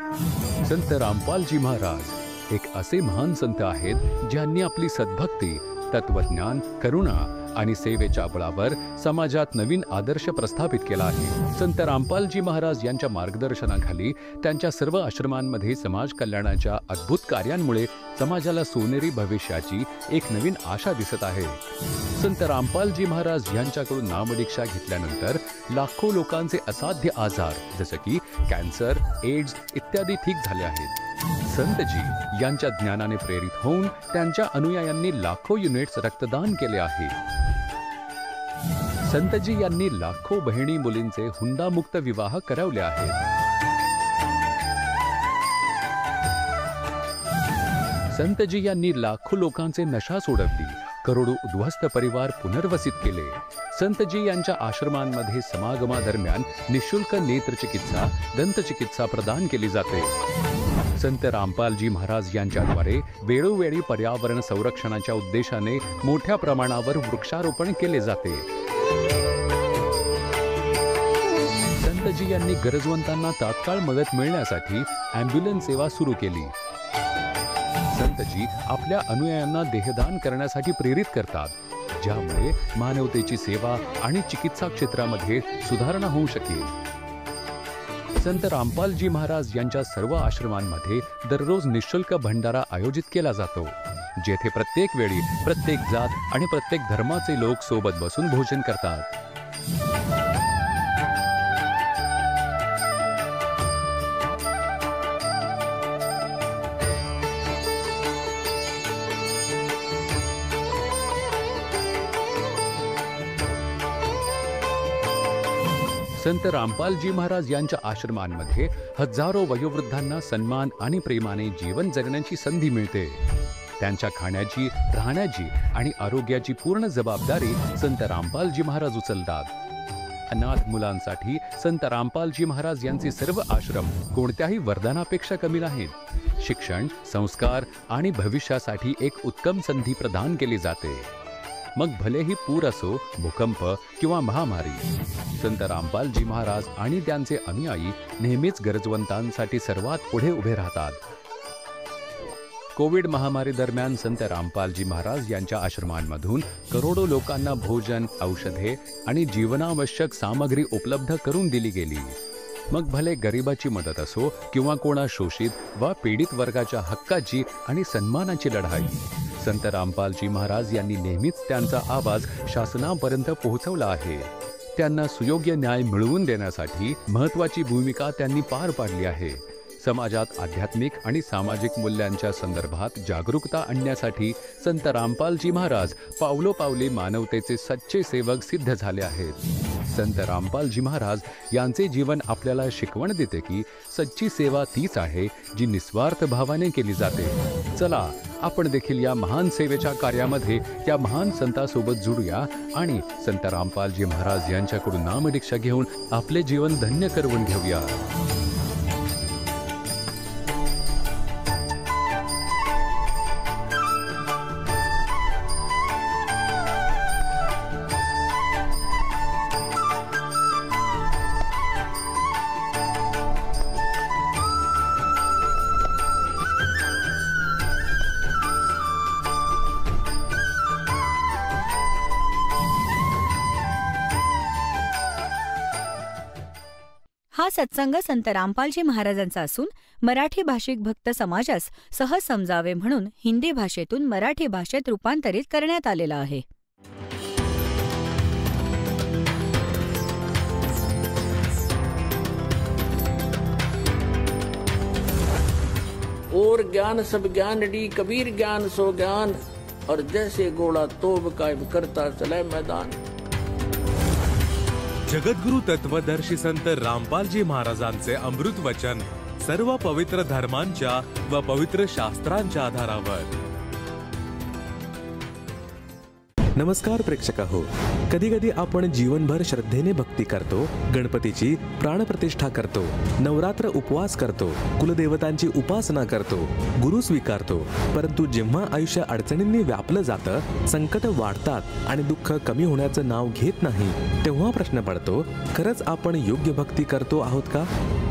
संत रामपालजी महाराज एक असे महान संत आहेत ज्यांनी आपली सद्भक्ती, तत्वज्ञान, करुणा आणि सेवेच्या बळावर समाजात नवीन आदर्श प्रस्थापित केला आहे। संत रामपालजी महाराज यांच्या मार्गदर्शनाखाली त्यांच्या सर्व आश्रमांमध्ये समाज कल्याणाच्या अद्भुत कार्यांमुळे समाजाला सोनेरी भविष्याची एक नवीन आशा दिसत आहे। संत रामपालजी महाराज यांच्याकडून नामदीक्षा घेतल्यानंतर लाखो लोकांचे असाध्य आजार जसे की कॅन्सर, एड्स इत्यादी ठीक झाले आहेत। संतजी यांच्या ज्ञानाने प्रेरित होऊन त्यांच्या अनुयायांनी लाखो युनिट्स रक्तदान केले आहे। संतजी यांनी लाखो बहिणी मुलींचे हुंडामुक्त विवाह करवले आहेत। संतजी यांनी लाखो लोकांचे नशा सोडवली, करोडो उद्ध्वस्त परिवार पुनर्वसित केले। संतजी यांच्या आश्रमांमध्ये समागमादरम्यान निशुल्क नेत्रचिकित्सा, दंतचिकित्सा प्रदान केली जाते। संत रामपालजी महाराज यांच्याद्वारे वेळोवेळी पर्यावरण संरक्षणाच्या उद्देशाने मोठ्या प्रमाणावर वृक्षारोपण केले जाते। संतजी यांनी गरजवंतांना तात्काळ मदत मिळण्यासाठी ॲम्ब्युलन्स सेवा सुरू केली। संतजी आपल्या अनुयायांना देहदान करण्यासाठी प्रेरित करतात, ज्यामुळे मानवतेची सेवा आणि चिकित्सा क्षेत्रामध्ये सुधारणा होऊ शकेल। संत रामपालजी महाराज यांच्या सर्व आश्रमांमध्ये दररोज निशुल्क भंडारा आयोजित केला जातो, जेथे प्रत्येक वेळी प्रत्येक जात आणि प्रत्येक धर्माचे लोक सोबत बसून भोजन करतात। संत रामपालजी महाराज यांच्या आश्रमांमध्ये हजारो वयोवृद्धांना सन्मान आणि प्रेमाने जीवन जगण्याची संधी मिळते। त्यांच्या खाण्याची, राहण्याची आणि आरोग्याची पूर्ण जबाबदारी संत रामपालजी महाराज उचलतात। अनाथ मुलांसाठी संत रामपालजी महाराज यांचे सर्व आश्रम कोणत्याही वरदानापेक्षा कमी नाहीत। शिक्षण, संस्कार आणि भविष्यासाठी एक उत्तम संधी प्रदान केली जाते, मग भलेही पूर असो, भूकंप किंवा महामारी। संत रामपालजी महाराज आणि त्यांचे अनुयायी नेहमीच गरजवंतांसाठी सर्वात पुढे उभे राहतात। कोविड महामारी दरम्यान संत रामपालजी महाराज यांच्या आश्रमांमधून करोडो लोकांना भोजन, औषधे आणि जीवनावश्यक सामग्री उपलब्ध करून दिली गेली। मग भले गरिबाची मदत असो किंवा कोणा शोषित व पीडित वर्गाच्या हक्काची आणि सन्मानाची लढाई, संत रामपालजी महाराज यांनी नेहमीच त्यांचा आवाज शासनापर्यंत पोहोचवला आहे। त्यांना सुयोग्य न्याय मिळवून देण्यासाठी महत्त्वाची भूमिका त्यांनी पार पाडली आहे। समाजात आध्यात्मिक आणि सामाजिक मूल्यांच्या संदर्भात जागरूकता आणण्यासाठी संत रामपालजी महाराज पावलोपावली मानवतेचे सच्चे सेवक सिद्ध झाले आहेत। संत रामपालजी महाराज यांचे जीवन आपल्याला शिकवण देते की सच्ची सेवा तीच आहे जी निस्वार्थ भावाने केली जाते। चला आपण देखील या महान सेवेच्या कार्यामध्ये या महान संतासोबत जुडूया आणि संत रामपालजी महाराज यांच्याकडून नामदीक्षा घेऊन आपले जीवन धन्य करवून घेऊया। हा सत्संग संत रामपालजी महाराजांचा असून मराठी भाषिक भक्त समाजास सहज समजावे म्हणून हिंदी भाषेतून मराठी भाषेत रूपांतरित करण्यात आलेला आहे। और ज्ञान सब ज्ञान डी कबीर ज्ञान सो ज्ञान, और जैसे घोड़ा तोब कायम करता चले मैदान। जगद्गुरु तत्वदर्शी संत रामपालजी महाराजांचे अमृत वचन सर्व पवित्र धर्मांच्या व पवित्र शास्त्रांच्या आधारावर। नमस्कार प्रेक्षक हो, कधी कधी आपण जीवनभर श्रद्धेने भक्ती करतो, गणपतीची प्राणप्रतिष्ठा करतो, नवरात्र उपवास करतो, कुलदेवतांची उपासना करतो, गुरु स्वीकारतो. परंतु जेव्हा आयुष्य अडचणींनी व्यापलं जातं, संकट वाढतात आणि दुःख कमी होण्याचं नाव घेत नाही, तेव्हा प्रश्न पडतो, खरंच आपण योग्य भक्ती करतो आहोत का?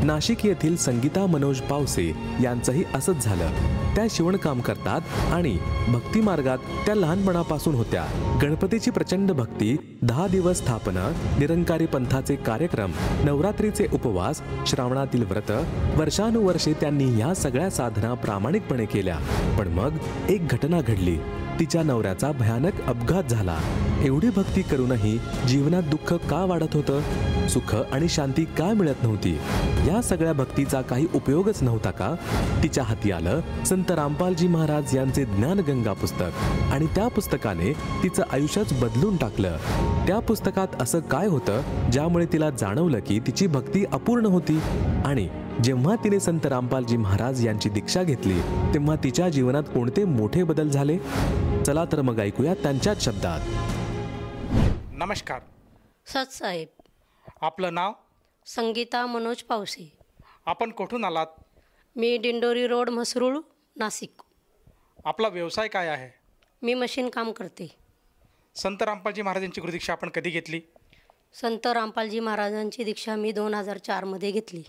नाशिक येथील संगीता मनोज पावसे यांचंही असंच झालं. त्या शिवणकाम करतात आणि भक्ती मार्गात त्या लहानपणापासून होत्या. गणपतीची प्रचंड भक्ती, 10 दिवस स्थापना, निरंकारी पंथाचे कार्यक्रम, नवरात्रीचे उपवास, श्रावणातील व्रत, वर्षानुवर्षे त्यांनी या सगळ्या साधना प्रामाणिकपणे केल्या. पण मग एक घटना घडली. तिच्या नवऱ्याचा भयानक अपघात झाला. एवढी भक्ती करूनही जीवनात दुःख का वाढत होतं? सुख आणि शांती का मिळत नव्हती? या सगळ्या भक्तीचा काही उपयोगच नव्हता का? तिच्या हाती आलं संत रामपालजी महाराज यांचे ज्ञानगंगा पुस्तक आणि त्या पुस्तकाने तिचं आयुष्यच बदलून टाकलं. त्या पुस्तकात असं काय होतं ज्यामुळे तिला जाणवलं की तिची भक्ती अपूर्ण होती? आणि जेव्हा तिने संत रामपालजी महाराज यांची दीक्षा घेतली तेव्हा तिच्या जीवनात कोणते मोठे बदल झाले? चला तर मग ऐकूया त्यांच्याच शब्दात. नमस्कार. सतसाहेब. आपलं नाव? संगीता मनोज पावसे. आपण कुठून आलात? मी दिंडोरी रोड, म्हसरूळ, नाशिक. आपला व्यवसाय काय आहे? मी मशीन काम करते. संत रामपालजी महाराजांची गुरुदीक्षा आपण कधी घेतली? संत रामपालजी महाराजांची दीक्षा मी 2004मध्ये घेतली.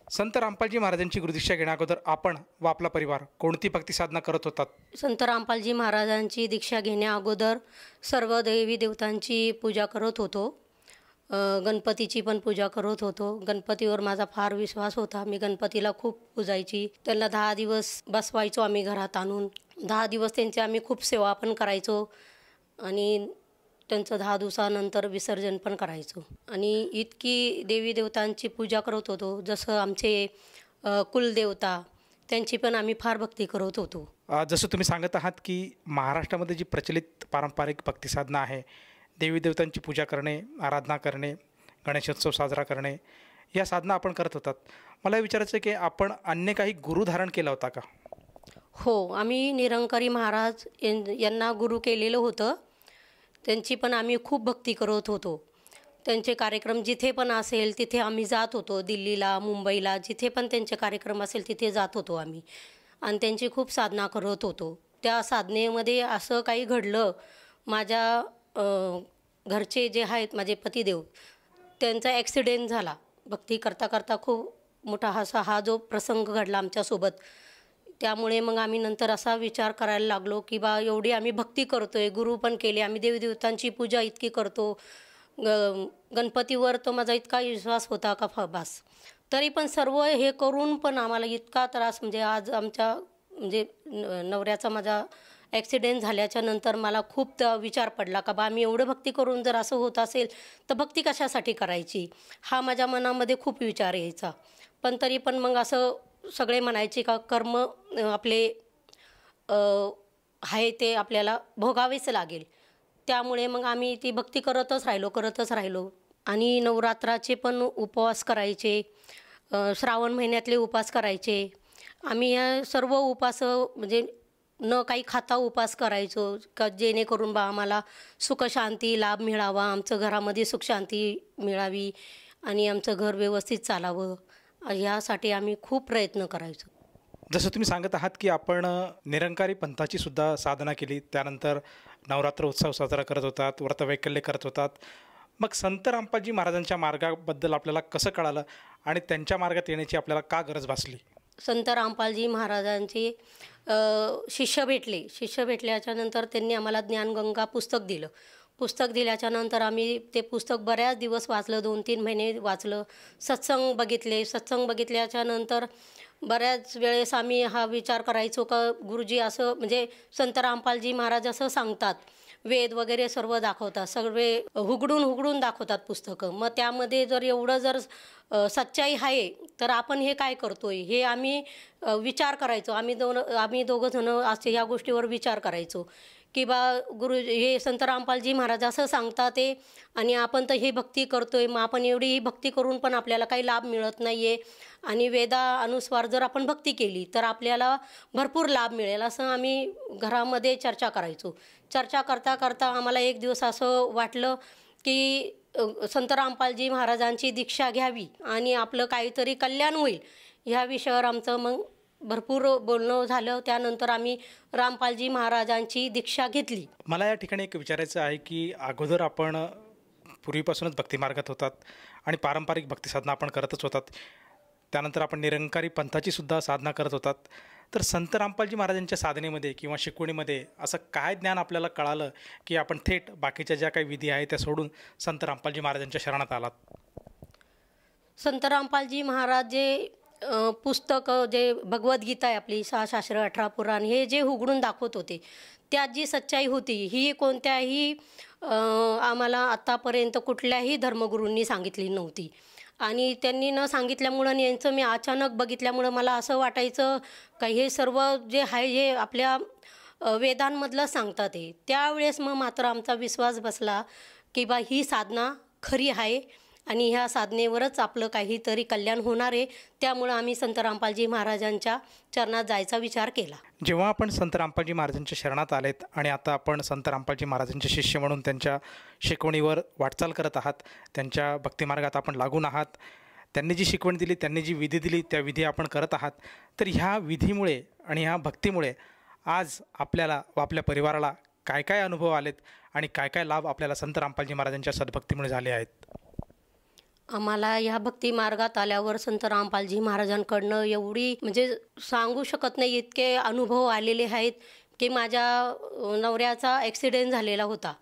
संत रामपालजी महाराजांची गुरुदीक्षा घेण्याअगोदर आपण व आपला परिवार कोणती भक्ती साधना करत होतात? संत रामपालजी महाराजांची दीक्षा घेण्याअगोदर सर्व देवी देवतांची पूजा करत होतो. गणपतीची पण पूजा करत होतो. गणपतीवर माझा फार विश्वास होता. मी गणपतीला खूप पूजायची. त्यांना 10 दिवस बसवायचो आम्ही घरात आणून. 10 दिवस त्यांची आम्ही खूप सेवा पण करायचो आणि त्यांचं 10 दिवसानंतर विसर्जन पण करायचो. आणि इतकी देवी देवतांची पूजा करत होतो. जसं आमचे कुलदेवता, त्यांची पण आम्ही फार भक्ती करत होतो. जसं तुम्ही सांगत आहात की महाराष्ट्रामध्ये जी प्रचलित पारंपरिक भक्ती साधना आहे, देवी देवतांची पूजा करणे, आराधना करणे, गणेशोत्सव साजरा करणे, या साधना आपण करत होतात. मला विचारायचं की आपण अन्य काही गुरु धारण केला होता का? हो, आम्ही निरंकारी महाराज यांना गुरु केलेलं होतं. त्यांची पण आम्ही खूप भक्ती करत होतो. त्यांचे कार्यक्रम जिथे पण असेल तिथे आम्ही जात होतो. दिल्लीला, मुंबईला, जिथे पण त्यांचे कार्यक्रम असेल तिथे जात होतो आम्ही आणि त्यांची खूप साधना करत होतो. त्या साधनेमध्ये असं काही घडलं, माझ्या घरचे जे आहेत माझे पतिदेव, त्यांचा ॲक्सिडेंट झाला. भक्ती करता करता खूप मोठा हा जो प्रसंग घडला आमच्यासोबत. त्यामुळे मग आम्ही नंतर असा विचार करायला लागलो की बा एवढी आम्ही भक्ती करतो आहे, गुरु पण केले, आम्ही देवीदेवतांची पूजा इतकी करतो, गणपतीवर तो माझा इतका विश्वास होता का बस. तरी पण सर्व हे करून पण आम्हाला इतका त्रास, म्हणजे आज आमच्या नवऱ्याचा माझा ॲक्सिडेंट झाल्याच्या नंतर मला खूप विचार पडला का बा आम्ही एवढं भक्ती करून जर असं होत असेल तर भक्ती कशासाठी करायची, हा माझ्या मनामध्ये खूप विचार यायचा. पण तरी पण मग असं सगळे म्हणायचे का कर्म आपले आहे ते आपल्याला भोगावेच लागेल. त्यामुळे मग आम्ही ती भक्ती करतच राहिलो. आणि नवरात्राचे पण उपवास करायचे, श्रावण महिन्यातले उपवास करायचे. आम्ही या सर्व उपवास म्हणजे न काही खाता उपवास करायचो का जेणेकरून बा आम्हाला सुखशांती लाभ मिळावा, आमचं घरामध्ये सुखशांती मिळावी आणि आमचं घर व्यवस्थित चालावं, ह्यासाठी आम्ही खूप प्रयत्न करायचो. जसं तुम्ही सांगत आहात की आपण निरंकारी पंथाची सुद्धा साधना केली, त्यानंतर नवरात्र उत्सव साजरा करत होतात, व्रतवैकल्य करत होतात. मग संत रामपालजी महाराजांच्या मार्गाबद्दल आपल्याला कसं कळालं आणि त्यांच्या मार्गात येण्याची आपल्याला का गरज भासली? संत रामपालजी महाराजांचे शिष्य भेटल्याच्या नंतर त्यांनी आम्हाला ज्ञानगंगा पुस्तक दिल्याच्या नंतर आम्ही ते पुस्तक बऱ्याच दिवस वाचलं, 2-3 महिने वाचलं. सत्संग बघितल्याच्या नंतर बऱ्याच वेळेस आम्ही हा विचार करायचो का गुरुजी असं म्हणजे संत रामपालजी महाराज असं सांगतात, वेद वगैरे सर्व दाखवतात, सगळे हुगडून दाखवतात पुस्तकं. मग त्यामध्ये जर एवढं जर सच्चाई आहे तर आपण हे काय करतोय हे आम्ही विचार करायचो. आम्ही दोघं जण असे ह्या गोष्टीवर विचार करायचो की बा गुरु हे संत रामपालजी महाराज असं सांगतात ते, आणि आपण तर ही भक्ती करतोय, मग आपण एवढी ही भक्ती करून पण आपल्याला काही लाभ मिळत नाही आहे, आणि वेदानुसार जर आपण भक्ती केली तर आपल्याला भरपूर लाभ मिळेल, असं आम्ही घरामध्ये चर्चा करायचो. चर्चा करता करता आम्हाला एक दिवस असं वाटलं की संत रामपालजी महाराजांची दीक्षा घ्यावी आणि आपलं काहीतरी कल्याण होईल, ह्या विषयावर आमचं मग भरपूर बोलणं झालं. त्यानंतर आम्ही रामपालजी महाराजांची दीक्षा घेतली. मला या ठिकाणी एक विचारायचं आहे की अगोदर आपण पूर्वीपासूनच भक्तिमार्गात होतात आणि पारंपरिक भक्तिसाधना आपण करतच होतात, त्यानंतर आपण निरंकारी पंथाची सुद्धा साधना करत होतात. तर संत रामपालजी महाराजांच्या साधनेमध्ये किंवा शिकवणीमध्ये असं काय ज्ञान आपल्याला कळालं की आपण थेट बाकीच्या ज्या काही विधी आहेत त्या सोडून संत रामपालजी महाराजांच्या शरणात आलात? संत रामपालजी महाराज जे पुस्तकं, जे भगवद्गीता आहे आपली, 6 शास्त्र 18 पुराण, हे जे उघडून दाखवत होते त्यात जी सच्चाई होती ही कोणत्याही आम्हाला आत्तापर्यंत कुठल्याही धर्मगुरूंनी सांगितली नव्हती. आणि त्यांनी न सांगितल्यामुळं आणि यांचं मी अचानक बघितल्यामुळं मला असं वाटायचं का हे सर्व जे आहे हे आपल्या वेदांमधलं सांगतात आहे. त्यावेळेस मग मात्र आमचा विश्वास बसला की बा ही साधना खरी आहे आणि ह्या साधनेवरच आपलं काहीतरी कल्याण होणार आहे. त्यामुळं आम्ही संत रामपालजी महाराजांच्या चरणात जायचा विचार केला. जेव्हा आपण संत रामपालजी महाराजांच्या शरणात आलेत आणि आता आपण संत रामपालजी महाराजांचे शिष्य म्हणून त्यांच्या शिकवणीवर वाटचाल करत आहात, त्यांच्या भक्तिमार्गात आपण लागून आहात, त्यांनी जी शिकवण दिली, त्यांनी जी विधी दिली त्या विधी आपण करत आहात, तर ह्या विधीमुळे आणि ह्या भक्तीमुळे आज आपल्याला व आपल्या परिवाराला काय काय अनुभव आलेत आणि काय काय लाभ आपल्याला संत रामपालजी महाराजांच्या सद्भक्तीमुळे झाले आहेत? आम्हाला ह्या भक्ती मार्गात आल्यावर संत रामपालजी महाराजांकडनं एवढी म्हणजे सांगू शकत नाही इतके अनुभव आलेले आहेत की माझ्या नवऱ्याचा ॲक्सिडेंट झालेला होता.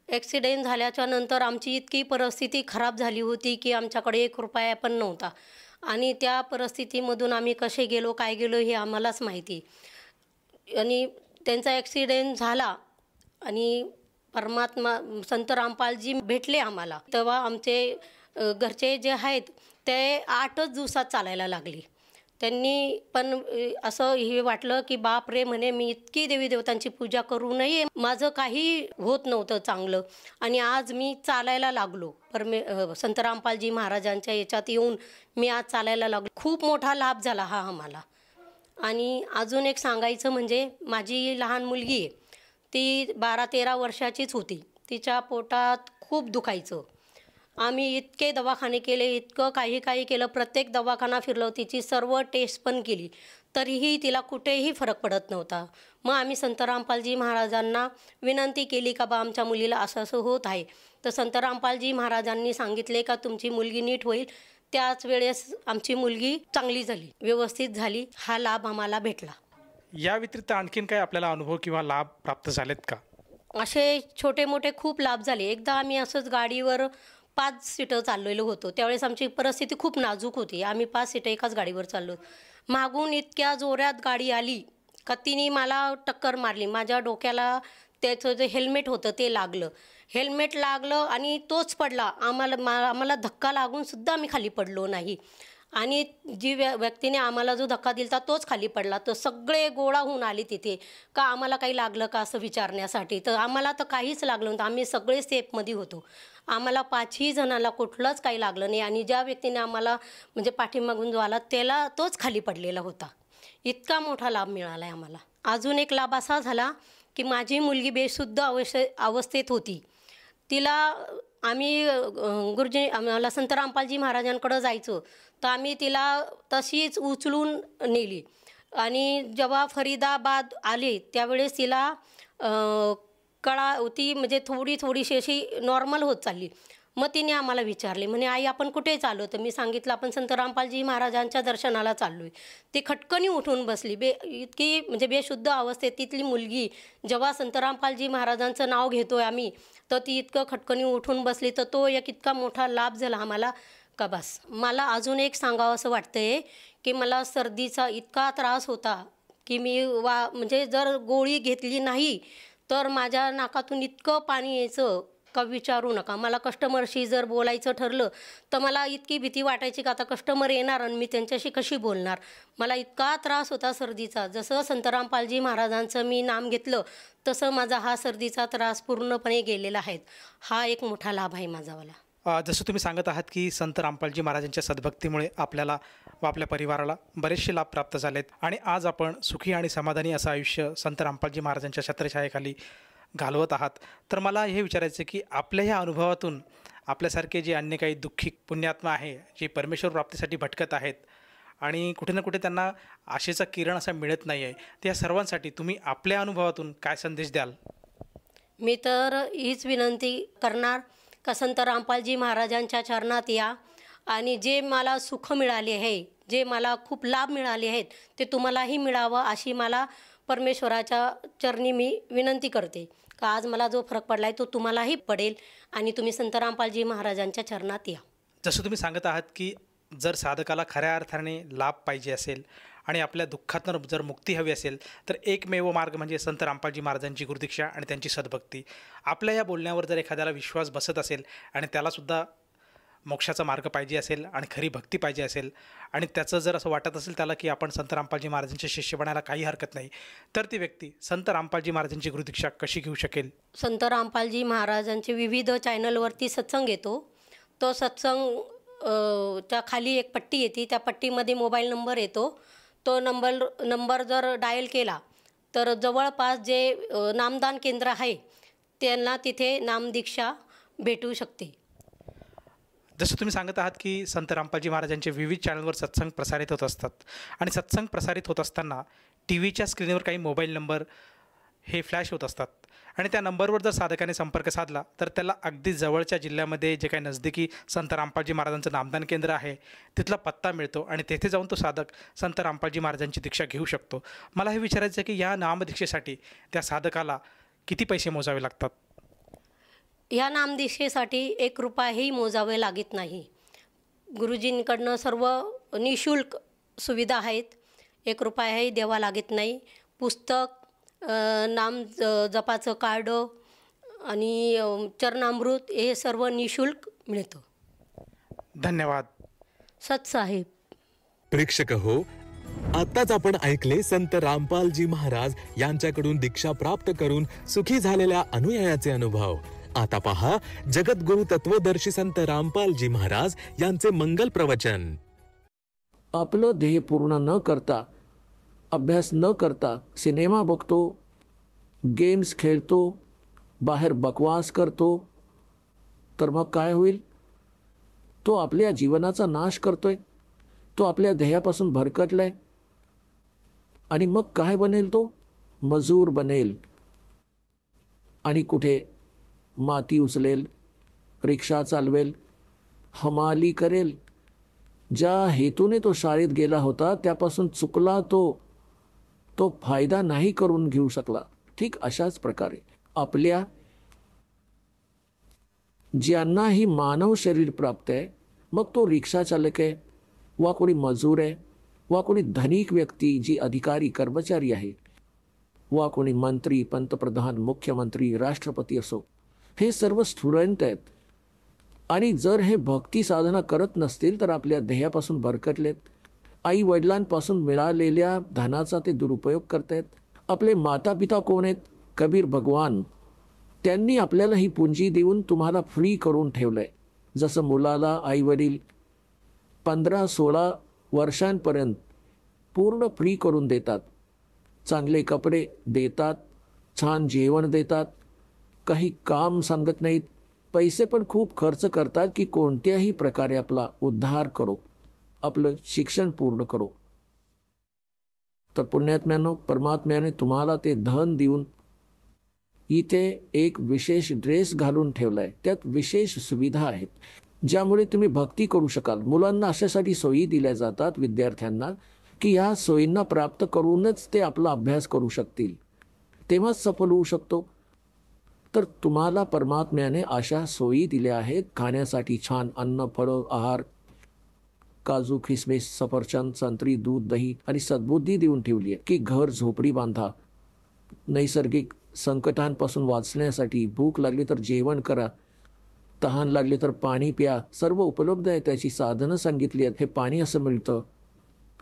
ॲक्सिडेंट झाल्याच्या नंतर आमची इतकी परिस्थिती खराब झाली होती की आमच्याकडे 1 रुपया पण नव्हता, आणि त्या परिस्थितीमधून आम्ही कसे गेलो काय गेलो हे आम्हालाच माहिती. आणि त्यांचा ॲक्सिडेंट झाला आणि परमात्मा संत रामपालजी भेटले आम्हाला, तेव्हा आमचे घरचे जे आहेत ते 8च दिवसात चालायला लागले. त्यांनी पण असं हे वाटलं की बाप रे, म्हणे मी इतकी देवी देवतांची पूजा करूनही माझं काही होत नव्हतं चांगलं, आणि आज मी चालायला लागलो. संत रामपालजी महाराजांच्या याच्यात येऊन मी आज चालायला लागलो. खूप मोठा लाभ झाला हा आम्हाला. आणि अजून एक सांगायचं म्हणजे माझी लहान मुलगी आहे, ती 12-13 वर्षाचीच होती. तिच्या पोटात खूप दुखायचं. आम्ही इतके दवाखाने केले, इतकं काही केलं, प्रत्येक दवाखाना फिरलो, तिची सर्व टेस्ट पण केली, तरीही तिला कुठेही फरक पडत नव्हता. मग आम्ही संत रामपालजी महाराजांना विनंती केली का बा आमच्या मुलीला असं होत आहे. तर संत रामपालजी महाराजांनी सांगितले का तुमची मुलगी नीट होईल. त्याच वेळेस आमची मुलगी चांगली झाली, व्यवस्थित झाली. हा लाभ आम्हाला भेटला. या व्यतिरिक्त आणखीन काय आपल्याला अनुभव किंवा लाभ प्राप्त झालेत का? असे छोटे मोठे खूप लाभ झाले. एकदा आम्ही असंच गाडीवर 5 सीटं चाललेलो होतो. त्यावेळेस आमची परिस्थिती खूप नाजूक होती. आम्ही 5 सीटं एकाच गाडीवर चाललो. मागून इतक्या जोरात गाडी आली का तिने मला टक्कर मारली. माझ्या डोक्याला त्याचं जे हेल्मेट होतं ते लागलं. हेल्मेट लागलं आणि तोच पडला. आम्हाला धक्का लागूनसुद्धा आम्ही खाली पडलो नाही. आणि जी व्यक्तीने आम्हाला जो धक्का दिला तोच खाली पडला. तर सगळे गोळा होऊन आले तिथे का आम्हाला काही लागलं का असं विचारण्यासाठी. तर आम्हाला तर काहीच लागलं नव्हतं. आम्ही सगळे सेफमध्ये होतो. आम्हाला 5ही जणांना कुठलंच काही लागलं नाही. आणि ज्या व्यक्तीने आम्हाला म्हणजे पाठीमागून जो आला त्याला तोच खाली पडलेला होता. इतका मोठा लाभ मिळाला आहे आम्हाला. अजून एक लाभ असा झाला की माझी मुलगी बेशुद्ध अवस्थेत होती. तिला आम्ही गुरुजी आम्हाला संत रामपालजी महाराजांकडं जायचो, तर आम्ही तिला तशीच उचलून नेली. आणि जेव्हा फरीदाबाद आले त्यावेळेस तिला कळा होती, म्हणजे थोडीशी अशी नॉर्मल होत चालली. मग तिने आम्हाला विचारले, म्हणे आई आपण कुठे चाललो. तर मी सांगितलं आपण संत रामपालजी महाराजांच्या दर्शनाला चाललो आहे. ती खटकनी उठून बसली. इतकी म्हणजे बेशुद्ध अवस्थेत तिथली मुलगी जेव्हा संत रामपालजी महाराजांचं नाव घेतो आहे आम्ही, तर ती इतकं खटकनी उठून बसली. तर तो एक इतका मोठा लाभ झाला आम्हाला का बस. मला अजून एक सांगावं असं वाटतं आहे की मला सर्दीचा इतका त्रास होता की मी म्हणजे जर गोळी घेतली नाही तर माझ्या नाकातून इतकं पाणी यायचं का विचारू नका. मला कस्टमरशी जर बोलायचं ठरलं तर मला इतकी भीती वाटायची का आता कस्टमर येणार आणि मी त्यांच्याशी कशी बोलणार. मला इतका त्रास होता सर्दीचा. जसं संत रामपालजी महाराजांचं मी नाम घेतलं तसं माझा हा सर्दीचा त्रास पूर्णपणे गेलेला आहे. हा एक मोठा लाभ आहे माझावाला. जसं तुम्ही सांगत आहात की संत रामपालजी महाराजांच्या सद्भक्तीमुळे आपल्याला व आपल्या परिवाराला बरेचसे लाभ प्राप्त झालेत आणि आज आपण सुखी आणि समाधानी असं आयुष्य संत रामपालजी महाराजांच्या छत्रछायेखाली घालवत आहात. तर मला हे विचारायचं की आपल्या ह्या अनुभवातून आपल्यासारखे जे अन्य काही दुःखी पुण्यात्मा आहे जे परमेश्वर प्राप्तीसाठी भटकत आहेत आणि कुठे ना कुठे त्यांना आशेचा किरण असा मिळत नाही आहे, त्या सर्वांसाठी तुम्ही आपल्या अनुभवातून काय संदेश द्याल? मी तर हीच विनंती करणार का संत रामपालजी महाराजांच्या चरणात या आणि जे मला सुख मिळाले आहे, जे मला खूप लाभ मिळाले आहेत ते तुम्हालाही मिळावं अशी मला परमेश्वराच्या चरणी मी विनंती करते का आज मला जो फरक पडला आहे तो तुम्हालाही पडेल आणि तुम्ही संत रामपालजी महाराजांच्या चरणात या. जसं तुम्ही सांगत आहात की जर साधकाला खऱ्या अर्थाने लाभ पाहिजे असेल आणि आपल्या दुःखातून जर मुक्ती हवी असेल तर एकमेव मार्ग म्हणजे संत रामपालजी महाराजांची गुरुदीक्षा आणि त्यांची सद्भक्ती. आपल्या या बोलण्यावर जर एखाद्याला विश्वास बसत असेल आणि त्यालासुद्धा मोक्षाचा मार्ग पाहिजे असेल आणि खरी भक्ती पाहिजे असेल आणि त्याचं जर असं वाटत असेल त्याला की आपण संत रामपालजी महाराजांचे शिष्य बनायला काही हरकत नाही, तर ती व्यक्ती संत रामपालजी महाराजांची गुरुदीक्षा कशी घेऊ शकेल? संत रामपालजी महाराजांचे विविध चॅनलवरती सत्संग येतो. तो सत्संग च्या खाली एक पट्टी येते, त्या पट्टीमध्ये मोबाईल नंबर येतो. तो नंबर जर डायल केला तर जवळपास जे नामदान केंद्र आहे त्यांना तिथे नामदीक्षा भेटू शकते. जसं तुम्ही सांगत आहात की संत रामपालजी महाराजांचे विविध चॅनलवर सत्संग प्रसारित होत असतात आणि सत्संग प्रसारित होत असताना टी व्हीच्या स्क्रीनवर काही मोबाईल नंबर हे फ्लॅश होत असतात आणि त्या नंबरवर जर साधकाने संपर्क साधला तर त्याला अगदी जवळच्या जिल्ह्यामध्ये जे काही नजदीकी संत रामपालजी महाराजांचं नामदान केंद्र आहे तिथला पत्ता मिळतो आणि तेथे जाऊन तो साधक संत रामपालजी महाराजांची दीक्षा घेऊ शकतो. मला हे विचारायचं आहे की या नामदीक्षेसाठी त्या साधकाला किती पैसे मोजावे लागतात? ह्या नामदीक्षेसाठी 1 रुपयाही मोजावे लागत नाही. गुरुजींकडनं सर्व निःशुल्क सुविधा आहेत. 1 रुपयाही द्यावा लागत नाही. पुस्तक, नाम जपाचं कार्ड आणि चरणामृत हे सर्व निःशुल्क मिळतं. धन्यवाद. सतसाहेब. प्रेक्षक हो, आत्ताच आपण ऐकले संत रामपालजी महाराज यांच्याकडून दीक्षा प्राप्त करून सुखी झालेल्या अनुयायाचे अनुभव. आता पहा जगद्गुरु तत्वदर्शी संत रामपालजी महाराज यांचे मंगल प्रवचन. आपलं ध्येय पूर्ण न करता, अभ्यास न करता सिनेमा बघतो, गेम्स खेळतो, बाहेर बकवास करतो, तर मग काय होईल? तो आपल्या जीवनाचा नाश करतोय. तो आपल्या ध्येयापासून भरकटलाय आणि मग काय बनेल? तो मजूर बनेल आणि कुठे माती उचलेल, रिक्षा चालवेल, हमाली करेल. ज्या हेतूने तो शाळेत गेला होता त्यापासून चुकला तो फायदा नाही करून घेऊ शकला. ठीक अशाच प्रकारे आपल्या ज्यांनाही मानव शरीर प्राप्त आहे, मग तो रिक्षा चालक आहे वा कोणी मजूर आहे वा कोणी धनिक व्यक्ती जी अधिकारी कर्मचारी आहे वा कोणी मंत्री, पंतप्रधान, मुख्यमंत्री, राष्ट्रपती असो, हे सर्व स्टुडंट आहेत आणि जर हे भक्ती साधना करत नसतील तर आपल्या ध्येयापासून भरकटलेत. आई वडिलांपासून मिळालेल्या धनाचा ते दुरुपयोग करतायत. आपले माता पिता कोण आहेत? कबीर भगवान. त्यांनी आपल्याला ही पुंजी देऊन तुम्हाला फ्री करून ठेवलं आहे. जसं मुलाला आई वडील 15-16 वर्षांपर्यंत पूर्ण फ्री करून देतात, चांगले कपडे देतात, छान जेवण देतात, काही काम सांगत नाहीत, पैसे पण खूप खर्च करतात की कोणत्याही प्रकारे आपला उद्धार करो, आपलं शिक्षण पूर्ण करो. तर पुण्यात्म्यानो, परमात्म्याने तुम्हाला ते धन देऊन इथे एक विशेष ड्रेस घालून ठेवला आहे. त्यात विशेष सुविधा आहेत ज्यामुळे तुम्ही भक्ती करू शकाल. मुलांना अशासाठी सोयी दिल्या जातात विद्यार्थ्यांना की ह्या सोयींना प्राप्त करूनच ते आपला अभ्यास करू शकतील, तेव्हाच सफल होऊ शकतो. तर तुम्हाला परमात्म्याने अशा सोयी दिल्या आहेत. खाण्यासाठी छान अन्न, फळं, आहार, काजू, किसमिस, सफरचंद, संत्री, दूध, दही आणि सद्बुद्धी देऊन ठेवली आहे की घर झोपडी बांधा, नैसर्गिक संकटांपासून वाचण्यासाठी भूक लागली तर जेवण करा, तहान लागली तर पाणी प्या, सर्व उपलब्ध आहे, त्याची साधनं सांगितली आहेत, हे पाणी असं मिळतं.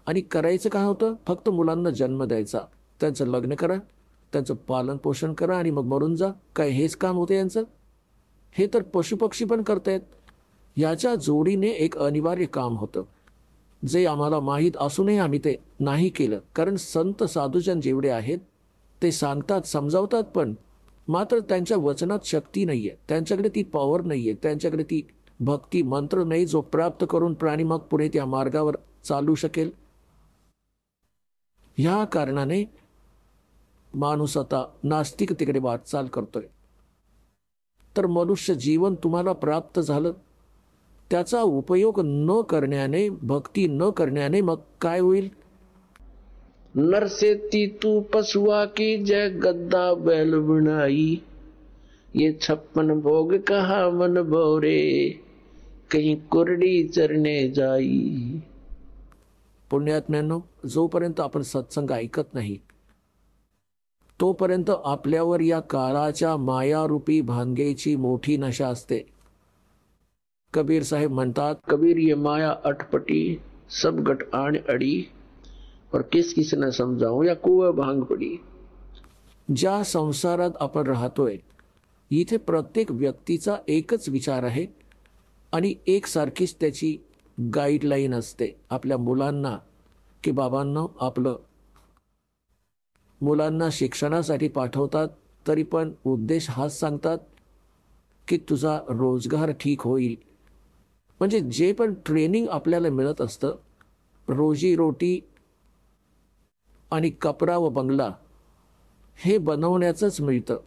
आणि करायचं काय होतं? फक्त मुलांना जन्म द्यायचा, त्यांचं लग्न करा, त्यांचं पालन पोषण करा आणि मग मरून जा. काय हेच काम होतं यांचं? हे तर पशुपक्षी पण करतायत. याच्या जोडीने एक अनिवार्य काम होतं, जे आम्हाला माहीत असूनही आम्ही ते नाही केलं. कारण संत साधुजन जेवढे आहेत ते सांगतात, समजावतात, पण मात्र त्यांच्या वचनात शक्ती नाही आहे, त्यांच्याकडे ती पॉवर नाही आहे, त्यांच्याकडे ती भक्ती मंत्र नाही जो प्राप्त करून प्राणी मग पुढे त्या मार्गावर चालू शकेल. ह्या कारणाने माणूस आता नास्तिकतेकडे वाटचाल करतोय. तर मनुष्य जीवन तुम्हाला प्राप्त झालं, त्याचा उपयोग न करण्याने, भक्ती न करण्याने मग काय होईल? नरसेती तू पशुआ की जय गद्दा बैल बुनाई, ये 56 भोग कहा मन भोरे, कहीं कुरडी चरणे जाई. पुण्यात्म्यांनो, जोपर्यंत आपण सत्संग ऐकत नाही तोपर्यंत आपल्यावर या काळाच्या मायारूपी भानगेची मोठी नशा असते. कबीर साहेब म्हणतात, कबीर ये माया अटपटी, सब गट आण अड़ी, और किस किस न समजाऊं या कुआं भांग पड़ी. ज्या संसारात आपण राहतोय इथे प्रत्येक व्यक्तीचा एकच विचार आहे आणि एकसारखीच त्याची गाईडलाईन असते. आपल्या मुलांना की बाबांना, आपलं मुलांना शिक्षणासाठी पाठवतात तरी पण उद्देश हाच सांगतात की तुझा रोजगार ठीक होईल. म्हणजे जे पण ट्रेनिंग आपल्याला मिळत असतं, रोजी रोटी आणि कपडा व बंगला हे बनवण्याचंच मिळतं.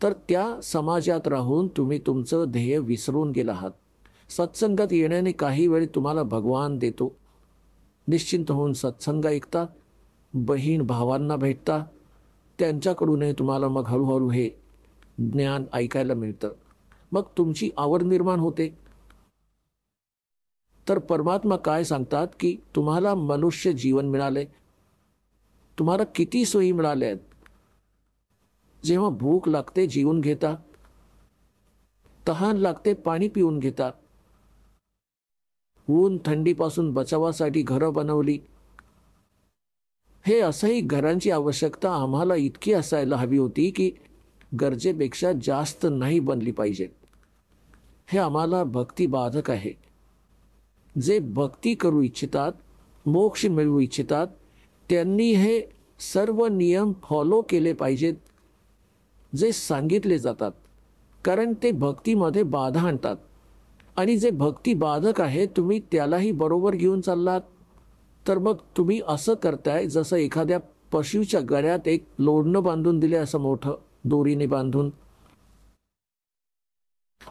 तर त्या समाजात राहून तुम्ही तुमचं ध्येय विसरून गेला आहात. सत्संगात येण्याने काही वेळी तुम्हाला भगवान देतो. निश्चिंत होऊन सत्संग ऐकता, बहीण भावांना भेटता, त्यांच्याकडूनही तुम्हाला मग हळूहळू हे ज्ञान ऐकायला मिळतं. मग तुमची आवड निर्माण होते. तर परमात्मा काय सांगतात की तुम्हाला मनुष्य जीवन मिळाले, तुम्हाला किती सोयी मिळाल्या आहेत. जेव्हा भूक लागते जेवून घेता, तहान लागते पाणी पिऊन घेता, ऊन थंडीपासून बचावासाठी घरं बनवली. हे असंही घरांची आवश्यकता आम्हाला इतकी असायला हवी होती की गरजेपेक्षा जास्त नाही बनली पाहिजे. हे आम्हाला भक्ती बाधक आहे. जे भक्ती करू इच्छितात, मोक्ष मिळवू इच्छितात, त्यांनी हे सर्व नियम फॉलो केले पाहिजेत जे सांगितले जातात, कारण ते भक्तीमध्ये बाधा आणतात. आणि जे भक्ती बाधक आहे तुम्ही त्यालाही बरोबर घेऊन चाललात तर मग तुम्ही असं करताय जसं एखाद्या पशुच्या गळ्यात एक लोढणं बांधून दिले, असं मोठं दोरीने बांधून.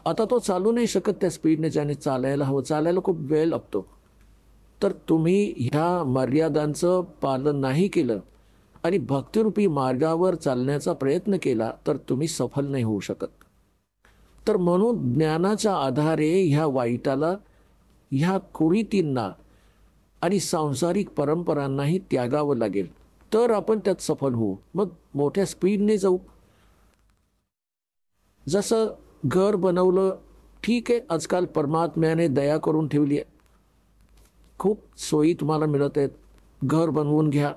आता तो चालू नाही शकत त्या स्पीडने ज्याने चालायला हवं. चालायला खूप वेळ लागतो. तर तुम्ही ह्या मर्यादांचं पालन नाही केलं आणि भक्तिरूपी मार्गावर चालण्याचा प्रयत्न केला तर तुम्ही सफल नाही होऊ शकत. तर म्हणून ज्ञानाच्या आधारे ह्या वाईटाला, ह्या कुरीतींना आणि सांसारिक परंपरांनाही त्यागावं लागेल, तर आपण त्यात सफल होऊ. मग मोठ्या स्पीडने जाऊ. जसं घर बनवलं, ठीक आहे, आजकाल परमात्म्याने दया करून ठेवली आहे, खूप सोयी तुम्हाला मिळत आहेत, घर बनवून घ्या,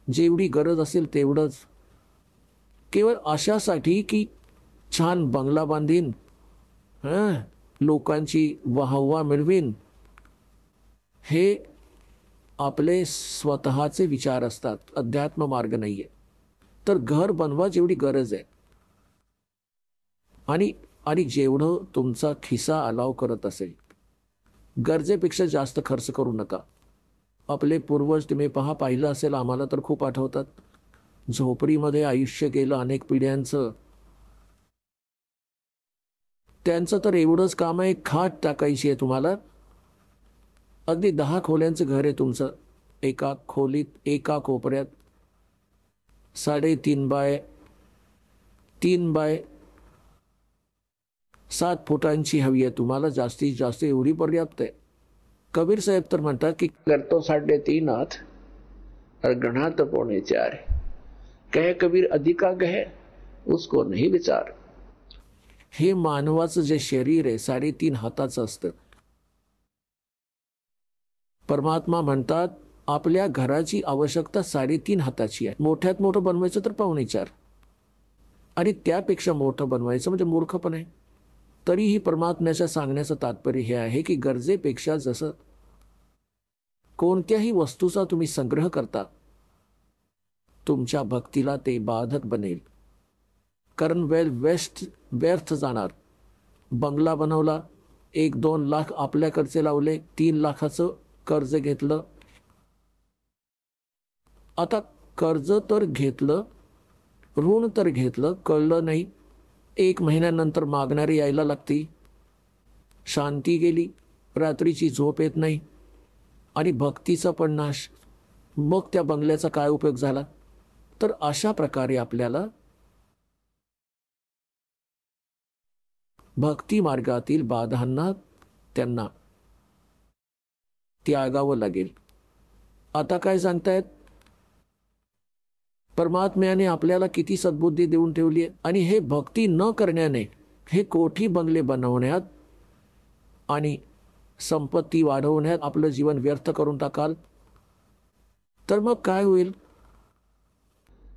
जेवढी गरज असेल तेवढंच. केवळ अशासाठी की छान बंगला बांधीन, लोकांची वाहवा मिळवीन, हे आपले स्वतःचे विचार असतात, अध्यात्म मार्ग नाही आहे. तर घर बनवा जेवढी गरज आहे आणि जेवढं तुमचा खिसा अलाव करत असेल. गरजेपेक्षा जास्त खर्च करू नका. आपले पूर्वज तुम्ही पाहिलं असेल, आम्हाला तर खूप आठवतात, झोपडीमध्ये आयुष्य गेलं अनेक पिढ्यांचं. त्यांचं तर एवढंच काम आहे, खाट टाकायची आहे तुम्हाला. अगदी 10 खोल्यांचं घर आहे तुमचं. एका खोलीत एका कोपऱ्यात 3.5 बाय 3 बाय 7 फुटांची हवी आहे तुम्हाला. जास्तीत जास्त एवढी पर्याप्त आहे. कबीर साहेब तर म्हणतात की कर तो 3.5 हाथ और गढ़ा तो 3.25. कहे कबीर अधिका कहे उसको नहीं विचार. हे मानवाचं जे शरीर आहे 3.5 हाताचं असतं. परमात्मा म्हणतात आपल्या घराची आवश्यकता 3.5 हाताची आहे. मोठ्यात मोठं बनवायचं तर 4.25 आणि त्यापेक्षा मोठं बनवायचं म्हणजे मूर्खपण आहे. तरीही परमात्म्याच्या सांगण्याचं तात्पर्य हे आहे की गरजेपेक्षा जसं कोणत्याही वस्तूचा तुम्ही संग्रह करता तुमच्या भक्तीला ते बाधक बनेल. कारण वेल व्यर्थ जाणार. बंगला बनवला, 1-2 लाख आपल्याकडचे लावले, 3 लाखाचं कर्ज घेतलं. आता कर्ज तर घेतलं, ऋण तर घेतलं, कळलं नाही. 1 महिन्यानंतर मागणारी यायला लागती. शांती गेली, रात्रीची झोप येत नाही आणि भक्तीचा पण नाश. मग त्या बंगल्याचा काय उपयोग झाला? तर अशा प्रकारे आपल्याला भक्ती मार्गातील बाधांना त्यांना त्यागावं लागेल. आता काय सांगतायत? परमात्म्याने आपल्याला किती सद्बुद्धी देऊन ठेवली आहे आणि हे भक्ती न करण्याने हे कोठी बंगले बनवण्यात आणि संपत्ती वाढवण्यात आपलं जीवन व्यर्थ करून टाकाल तर मग काय होईल?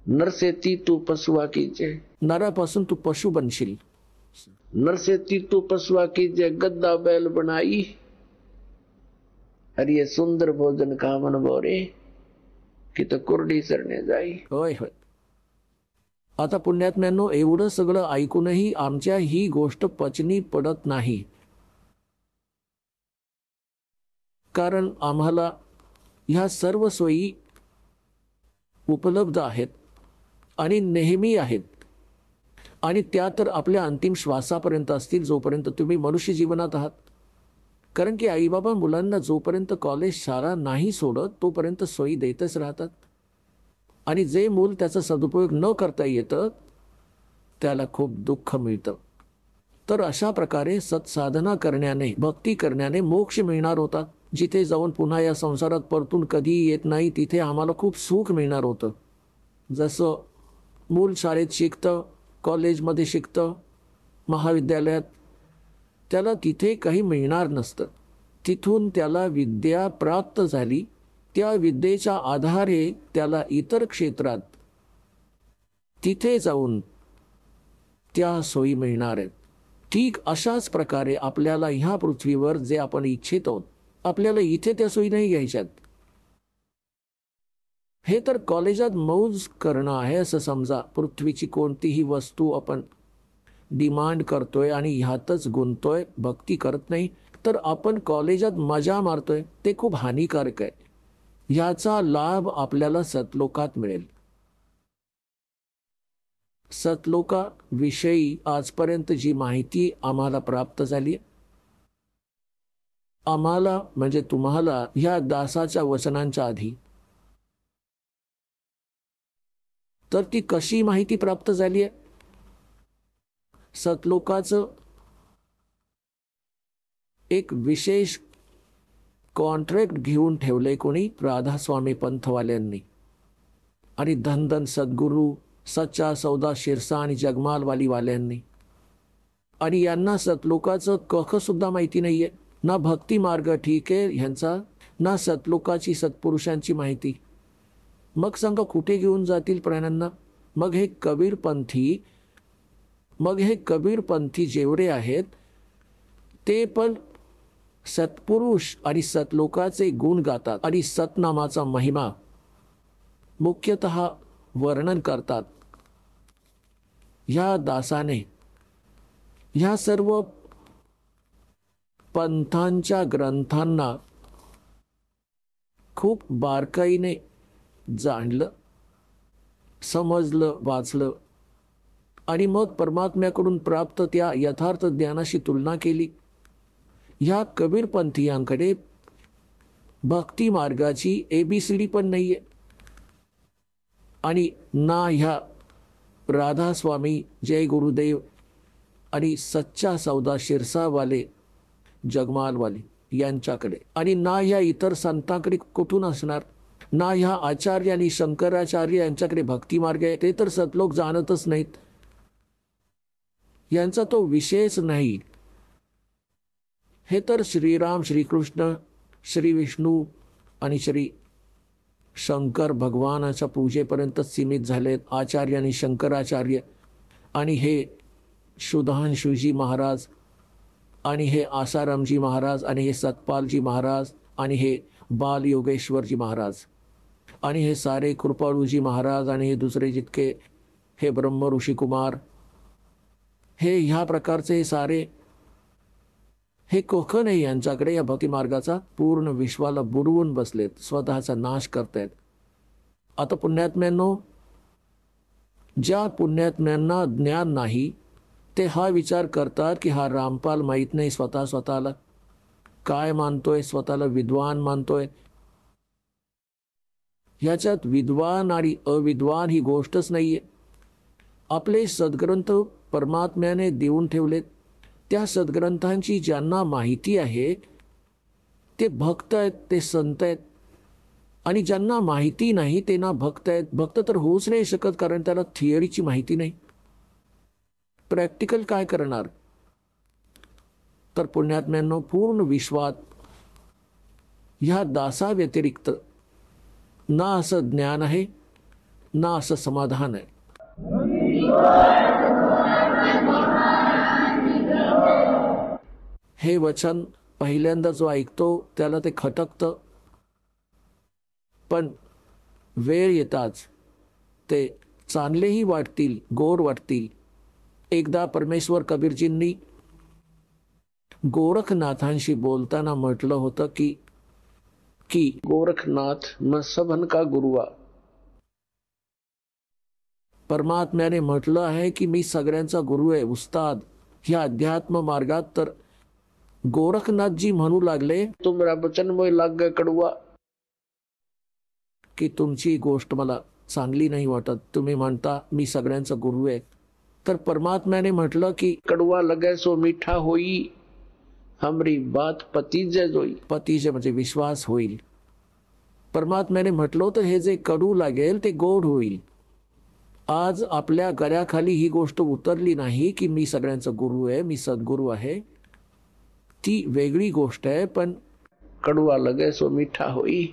नर से ती तू पशुआ कीजिए, नरापासून तू पशु बनशील. नर से ती तू पशुआ कीजिए, गद्दा बैल बनाई, अरे ये सुंदर भोजन का मन बोरे, की तर कुरडी सरणे जाई. होय होय. आता पुण्यात्म्यांनो, एवढं सगळं ऐकूनही आमच्या ही गोष्ट पचनी पडत नाही. कारण आम्हाला ह्या सर्व सोयी उपलब्ध आहेत आणि नेहमी आहेत आणि त्या तर आपल्या अंतिम श्वासापर्यंत असतील जोपर्यंत तुम्ही मनुष्य जीवनात आहात. कारण की आईबाबा मुलांना जोपर्यंत कॉलेज शाळा नाही सोडत तोपर्यंत सोयी देतच राहतात आणि जे मूल त्याचा सदुपयोग न करता येतं त्याला खूप दुःख मिळतं. तर अशा प्रकारे सत्साधना करण्याने, भक्ती करण्याने मोक्ष मिळणार होता. जिथे जाऊन पुन्हा या संसारात परतून कधी येत नाही तिथे आम्हाला खूप सुख मिळणार होतं. जसं मूल शाळेत शिकतं, कॉलेजमध्ये शिकतं, महाविद्यालयात, त्याला तिथे काही मिळणार नसतं. तिथून त्याला विद्या प्राप्त झाली, त्या विद्येच्या आधारे त्याला इतर क्षेत्रात तिथे जाऊन त्या सोयी मिळणार आहेत. ठीक अशाच प्रकारे आपल्याला ह्या पृथ्वीवर जे आपण इच्छित आहोत आपल्याला इथे त्या सोयी नाही घ्यायच्यात. हे तर कॉलेजात मौज करणं आहे असं समजा. पृथ्वीची कोणतीही वस्तू आपण डिमांड करतोय आणि ह्यातच गुंतोय, भक्ती करत नाही, तर आपण कॉलेजात मजा मारतोय. ते खूप हानिकारक आहे. ह्याचा लाभ आपल्याला सतलोकात मिळेल. सतलोकाविषयी आजपर्यंत जी माहिती आम्हाला प्राप्त झाली, आम्हाला म्हणजे तुम्हाला ह्या दासाच्या वचनांच्या आधी, तर ती कशी माहिती प्राप्त झाली आहे? सतलोकाचं एक विशेष कॉन्ट्रॅक्ट घेऊन ठेवलंय कोणी? राधास्वामी पंथवाल्यांनी आणि धन सद्गुरू सच्चा सौदा शिरसा आणि जगमालवाली वाल्यांनी. आणि यांना सतलोकाचं कख सुद्धा माहिती नाहीये. ना भक्ती मार्ग ठीक आहे ह्यांचा, ना सतलोकाची सत्पुरुषांची माहिती. मग सांगा कुठे घेऊन जातील प्राण्यांना? मग हे कबीरपंथी जेवढे आहेत ते पण सत्पुरुष आणि सतलोकाचे गुण गातात आणि सतनामाचा महिमा मुख्यतः वर्णन करतात. ह्या दासाने ह्या सर्व पंथांच्या ग्रंथांना खूप बारकाईने जाणलं, समजलं, वाचलं आणि मग परमात्म्याकडून प्राप्त त्या यथार्थ ज्ञानाशी तुलना केली. ह्या कबीरपंथीयांकडे भक्ती मार्गाची ABCD पण नाही आहे आणि ना ह्या राधास्वामी, जय गुरुदेव आणि सच्चा सौदा शिरसावाले, जगमालवाले यांच्याकडे, आणि ना ह्या इतर संतांकडे कुठून असणार. ना ह्या आचार्य आणि शंकराचार्य यांच्याकडे भक्ती मार्ग आहे. ते तर सतलोक जाणतच नाहीत. यांचा तो विषयच नाही. हे तर श्रीराम, श्रीकृष्ण, श्री विष्णू आणि श्री शंकर भगवानाच्या पूजेपर्यंत सीमित झालेत. आचार्य आणि शंकराचार्य आणि हे सुधांशुजी महाराज आणि हे आसारामजी महाराज आणि हे सतपालजी महाराज आणि हे बाल योगेश्वरजी महाराज आणि हे सारे कृपाळूजी महाराज आणि हे दुसरे जितके हे ब्रह्म ऋषी कुमार, हे ह्या प्रकारचे हे सारे, हे कोख नाही यांच्याकडे या भक्ती मार्गाचा. पूर्ण विश्वाला बुडवून बसलेत, स्वतःचा नाश करतायत. आता पुण्यात्म्यांनो, ज्या पुण्यात्म्यांना ज्ञान नाही ते हा विचार करतात की हा रामपाल माहीत नाही स्वतःला काय मानतोय, स्वतःला विद्वान मानतोय. ह्याच्यात विद्वान आणि अविद्वान ही गोष्टच नाहीये. आपले सद्ग्रंथ परमात्म्याने देऊन ठेवलेत. त्या सद्ग्रंथांची ज्यांना माहिती आहे ते भक्त आहेत, ते संत आहेत. आणि ज्यांना माहिती नाही ते ना भक्त आहेत. भक्त तर होऊच नाही शकत, कारण त्याला थिअरीची माहिती नाही. प्रॅक्टिकल काय करणार? तर पुण्यात्म्यांनो, पूर्ण विश्वात ह्या दासा व्यतिरिक्त ना असं ज्ञान आहे, ना असं समाधान आहे. हे वचन पहिल्यांदा जो ऐकतो त्याला ते खटकतं, पण वेळ येताच ते चांगलेही वाटतील, गोड वाटतील. एकदा परमेश्वर कबीरजींनी गोरखनाथांशी बोलताना म्हटलं होतं की गोरखनाथ मैं सबन का गुरुआ. परमात्म्याने म्हटलं आहे की मी सगळ्यांचा गुरु आहे, उस्ताद. ह्या अध्यात्म मार्गात तर गोरखनाथजी म्हणू लागले, तुम मेरा वचन मोय लाग गए कड़ुआ. की तुमची गोष्ट मला चांगली नाही वाटत. तुम्ही म्हणता मी सगळ्यांचा गुरु आहे. तर परमात्म्याने म्हटलं की कड़ुआ लगे सो मीठा होई, हमरी बात पतीजे जोई. पतीजे म्हणजे विश्वास होईल. परमात्म्याने म्हटलं तर हे जे कडू लागेल ते गोड होईल. आज आपल्या गळ्याखाली ही गोष्ट उतरली नाही की मी सगळ्यांचा गुरु आहे, मी सद्गुरू आहे. ती वेगळी गोष्ट आहे. पण कड़ुआ लगे सो मीठा होई,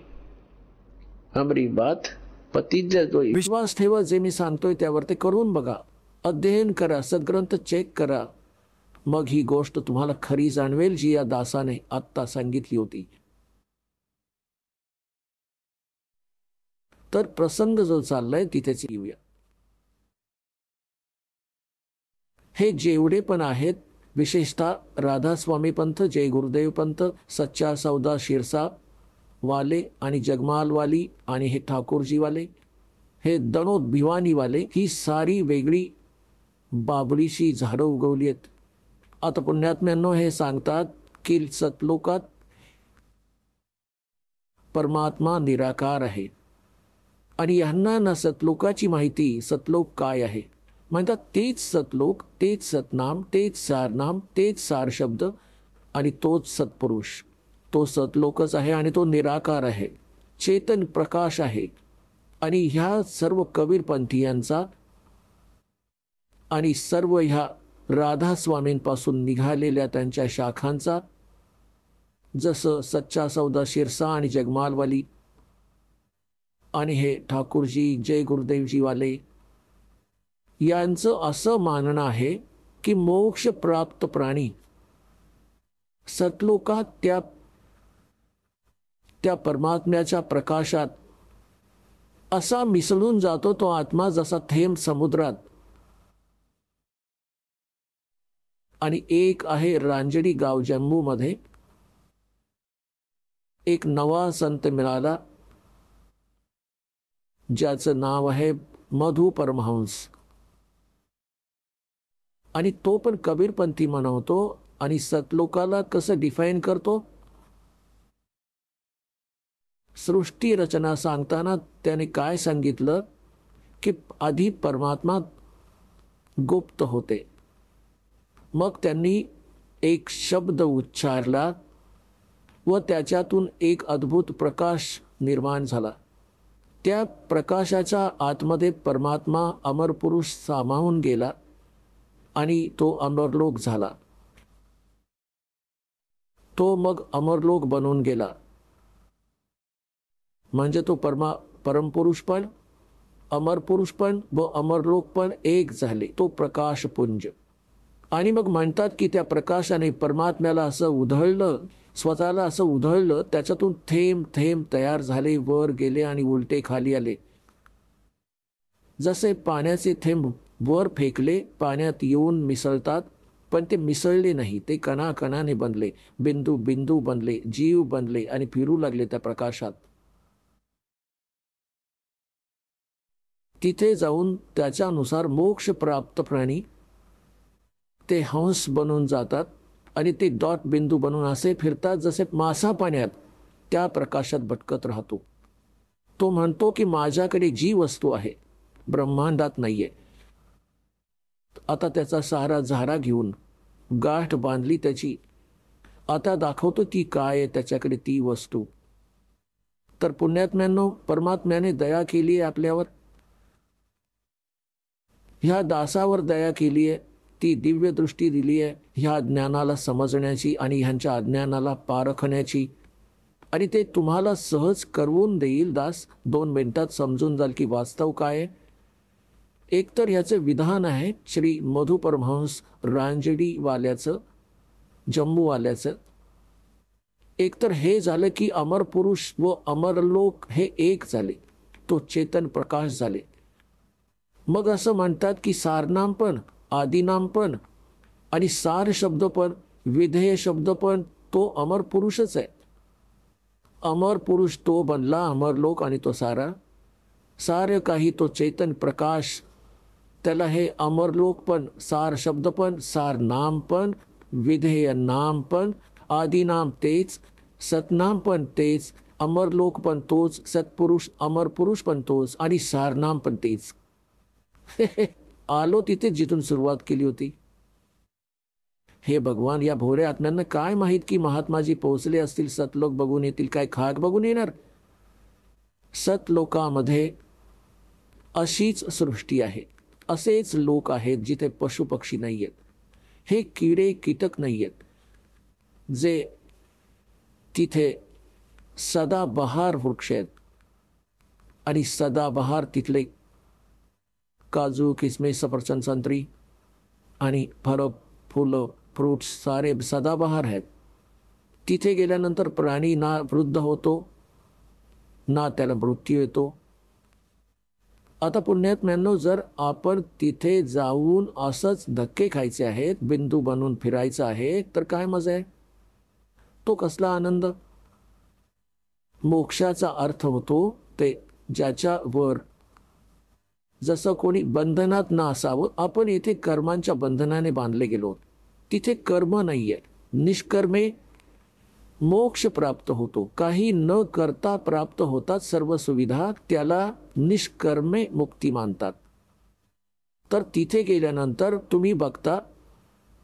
हमरी बात पतीजे जोई. विश्वास ठेवा, जे मी सांगतोय त्यावर ते करून बघा, अध्ययन करा, सद्ग्रंथ चेक करा. मग ही गोष्ट तुम्हाला खरी जाणवेल जी या दासाने आत्ता सांगितली होती. तर प्रसंग जो चाललाय तिथेच येऊया. हे जेवढे पण आहेत, विशेषतः राधास्वामी पंथ, जय गुरुदेव पंथ, सच्चा सौदा शिरसा वाले आणि जगमाल वाली आणि हे ठाकूरजी वाले, हे दणोद भिवानी वाले, ही सारी वेगळी बाबरीची झाडं उगवली आहेत. आता पुण्यात्म्यांनो, हे सांगतात की सतलोकात परमात्मा निराकार आहे आणि यांना ना सतलोकाची माहिती, सतलोक काय आहे. म्हणतात तेच सतलोक, तेच सतनाम, तेच सारनाम, तेच सार शब्द आणि तोच सत्पुरुष. तो सतलोकच आहे आणि तो निराकार आहे, चेतन प्रकाश आहे. आणि ह्या सर्व कबीरपंथीयांचा आणि सर्व ह्या राधास्वामींपासून निघालेल्या त्यांच्या शाखांचा, जसं सच्चा सौदा शिरसा आणि जगमालवाली आणि हे ठाकूरजी, जय गुरुदेवजी वाले, यांचं असं मानणं आहे की मोक्ष प्राप्त प्राणी सतलोकात त्या परमात्म्याच्या प्रकाशात असा मिसळून जातो, तो आत्मा जसा थेंब समुद्रात. आणि एक आहे रांजडी गाव जम्मूमध्ये एक नवा संत मिळाला, ज्याचं नाव आहे मधु परमहंस. आणि तो पण कबीरपंथी म्हणवतो. आणि सतलोकाला कसं डिफाईन करतो, सृष्टी रचना सांगताना त्याने काय सांगितलं की आधी परमात्मा गुप्त होते, मग त्यांनी एक शब्द उच्चारला व त्याच्यातून एक अद्भुत प्रकाश निर्माण झाला. त्या प्रकाशाच्या आतमध्ये परमात्मा अमरपुरुष सामावून गेला आणि तो अमरलोक झाला. तो मग अमरलोक बनून गेला. म्हणजे तो परमपुरुष पण, अमरपुरुष पण व अमरलोक पण एक झाले. तो प्रकाशपुंज. आणि मग म्हणतात की त्या प्रकाशाने परमात्म्याला असं उधळलं, स्वतःला असं उधळलं, त्याच्यातून थेंब थेंब तयार झाले, वर गेले आणि उलटे खाली आले. जसे पाण्याचे थेंब वर फेकले, पाण्यात येऊन मिसळतात, पण ते मिसळले नाही, ते कणाकणाने बनले, बिंदू बिंदू बनले, जीव बनले आणि फिरू लागले त्या प्रकाशात. तिथे जाऊन त्याच्यानुसार मोक्ष प्राप्त प्राणी ते हंस बनून जातात आणि ते डॉट बिंदू बनून असे फिरतात जसे मासा पाण्यात त्या प्रकाशात भटकत राहतो. तो म्हणतो की माझ्याकडे जी वस्तू आहे ब्रह्मांडात नाहीये. आता त्याचा सारा झारा घेऊन गाठ बांधली त्याची. आता दाखवतो ती काय आहे त्याच्याकडे ती वस्तू. तर पुण्यात्म्यांनो, परमात्म्याने दया केली आहे आपल्यावर. ह्या दासावर दया केली आहे, ती दिव्य दृष्टी दिली आहे ह्या ज्ञानाला समजण्याची आणि ह्यांच्या अज्ञानाला पारखण्याची. आणि ते तुम्हाला सहज करवून देईल दास. 2 मिनिटात समजून जाल की वास्तव काय आहे. एकतर ह्याचं विधान आहे श्री मधु परमहंस रांजडीवाल्याचं, जम्मूवाल्याचं. एकतर हे झालं की अमर पुरुष व अमरलोक हे एक झाले, तो चेतन प्रकाश झाले. मग असं म्हणतात की सारनाम पण, आदिनाम पण आणि सार शब्द पण, विधेय शब्द पण तो अमर पुरुषच आहे. अमर पुरुष तो बनला अमरलोक आणि तो सारा, सारे काही तो चेतन प्रकाश. त्याला हे अमरलोक पण, सार शब्द पण, सार नाम पण, विधेय नाम पण, आदिनाम तेच, सतनाम पण तेच, अमरलोक पण तोच, सत्पुरुष अमर पुरुष पण तोच आणि सारनाम पण तेच. आलो तिथे जिथून सुरुवात केली होती. हे भगवान, या भोऱ्या आत्म्यांना काय माहीत की महात्माजी पोहोचले असतील, सतलोक बघून येतील, काय खाक बघून येणार. सतलोकामध्ये अशीच सृष्टी आहे, असेच लोक आहेत जिथे पशुपक्षी नाही आहेत, हे किडे कीटक नाही आहेत, जे तिथे सदाबहार वृक्ष आहेत. आणि सदाबहार तिथले काजू, किसमिस, सफरचंद, संत्री आणि फळं, फुलं, फ्रूट्स सारे सदाबहार आहेत. तिथे गेल्यानंतर प्राणी ना वृद्ध होतो ना त्याला मृत्यू येतो. आता पुण्यात्म्यांनो, जर आपण तिथे जाऊन असंच धक्के खायचे आहेत, बिंदू बनून फिरायचं आहे, तर काय मजा आहे. तो कसला आनंद. मोक्षाचा अर्थ होतो ते ज्याच्यावर जसं कोणी बंधनात न असावं. आपण येथे कर्मांच्या बंधनाने बांधले गेलो, तिथे कर्म नाहीये. निष्कर्मे मोक्ष प्राप्त होतो, काही न करता प्राप्त होतात सर्व सुविधा, त्याला निष्कर्मे मुक्ती मानतात. तर तिथे गेल्यानंतर तुम्ही बघता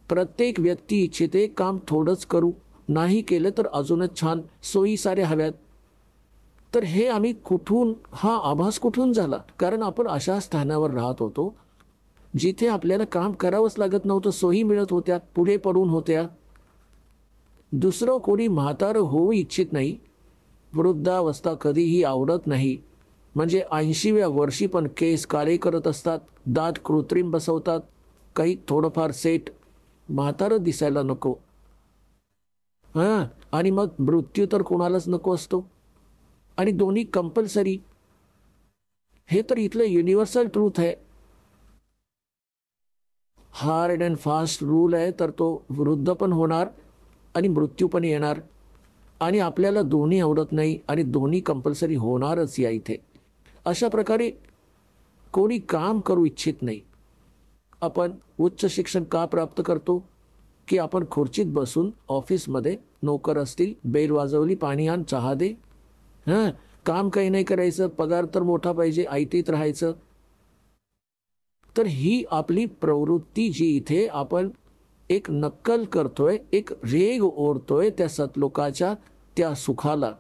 प्रत्येक व्यक्ती इच्छिते काम थोडंच करू, नाही केलं तर अजूनच छान, सोयी साऱ्या हव्यात. तर हे आम्ही कुठून, हा आभास कुठून झाला. कारण आपण अशा स्थानावर राहत होतो जिथे आपल्याला काम करावंच लागत नव्हतं, सोयी मिळत होत्या, पुढे पडून होत्या. दुसरं कोणी म्हातारं होऊ इच्छित नाही, वृद्धावस्था कधीही आवडत नाही. म्हणजे 80व्या वर्षी पण केस काळे करत असतात, दात कृत्रिम बसवतात, काही थोडंफार सेट, म्हातारं दिसायला नको. हां, आणि मग मृत्यू तर कोणालाच नको असतो. आणि दोन्ही कंपल्सरी. हे तर इथलं युनिव्हर्सल ट्रूथ आहे. हार्ड अँड फास्ट रूल आहे. तर तो वृद्ध पण होणार आणि मृत्यू पण येणार. आणि आपल्याला दोन्ही आवडत नाही आणि दोन्ही कंपल्सरी होणारच या इथे. अशा प्रकारे कोणी काम करू इच्छित नाही. आपण उच्च शिक्षण का प्राप्त करतो की आपण खुर्चीत बसून ऑफिसमध्ये नोकर असतील, बेल वाजवली, पाणी आण, चहा दे, हां, काम काही नाही करायचं, पगार तर मोठा पाहिजे, आयटीत राहायचं. तर ही आपली प्रवृत्ती जी इथे आपण एक नक्कल करतोय, एक रेग ओढतोय त्या सतलोकाच्या त्या सुखाला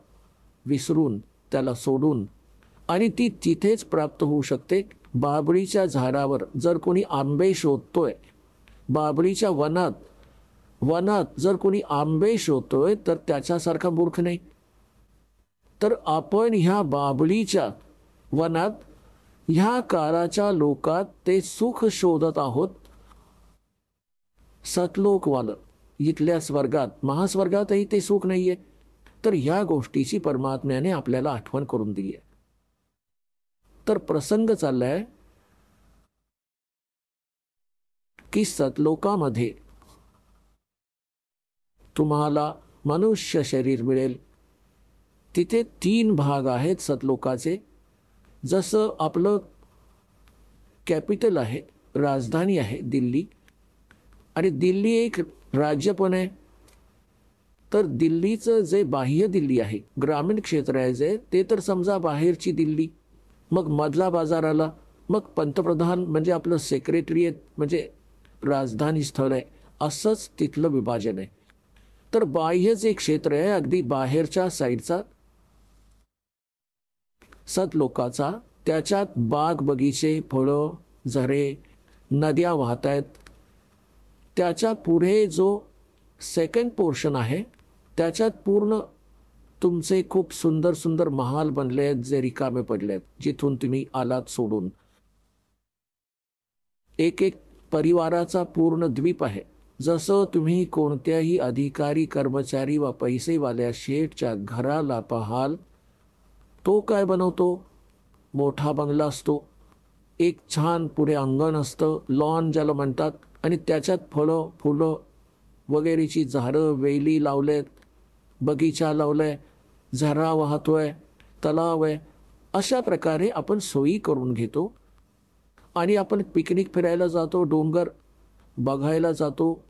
विसरून, त्याला सोडून. आणि ती तिथेच प्राप्त होऊ शकते. बाबळीच्या झाडावर जर कोणी आंबे शोधतोय, बाभळीच्या वनात जर कोणी आंबे शोधतोय तर त्याच्यासारखा मूर्ख नाही. तर आपण ह्या बाभळीच्या वनात ह्या काळाच्या लोकात ते सुख शोधत आहोत. सतलोकवालं इथल्या स्वर्गात महास्वर्गातही ते सुख नाहीये. तर ह्या गोष्टीची परमात्म्याने आपल्याला आठवण करून दिली आहे. तर प्रसंग चाललाय की सतलोकामध्ये तुम्हाला मनुष्य शरीर मिळेल. तिथे 3 भाग आहेत सतलोकाचे. जसं आपलं कॅपिटल आहे, राजधानी आहे दिल्ली, आणि दिल्ली एक राज्य पण आहे. तर दिल्लीचं जे बाह्य दिल्ली आहे, ग्रामीण क्षेत्र आहे जे, ते तर समजा बाहेरची दिल्ली. मग मधला बाजार आला, मग पंतप्रधान म्हणजे आपलं सेक्रेटरीएट म्हणजे राजधानी स्थळ आहे. असंच तिथलं विभाजन आहे. तर बाह्य जे क्षेत्र आहे अगदी बाहेरच्या साईडचा सतलोकाचा, त्याच्यात बाग बगीचे, फळं, झरे, नद्या वाहत आहेत. त्याच्या पुढे जो सेकंड पोर्शन आहे त्याच्यात पूर्ण तुमचे खूप सुंदर सुंदर महाल बनले आहेत जे रिकामे पडले आहेत, जिथून तुम्ही आलात सोडून. एक एक परिवाराचा पूर्ण द्वीप आहे. जसं तुम्ही कोणत्याही अधिकारी, कर्मचारी व पैसेवाल्या शेठच्या घराला पाहाल, तो काय बनवतो? मोठा बंगला असतो, एक छान पुढे अंगण असतं, लॉन ज्याला म्हणतात, आणि त्याच्यात फळं, फुलं वगैरेची झाडं, वेली लावलेत, बगीचा लावलाय, झरा वाहतोय, तलाव आहे. अशा प्रकारे आपण सोयी करून घेतो. आणि आपण पिकनिक फिरायला जातो, डोंगर बघायला जातो,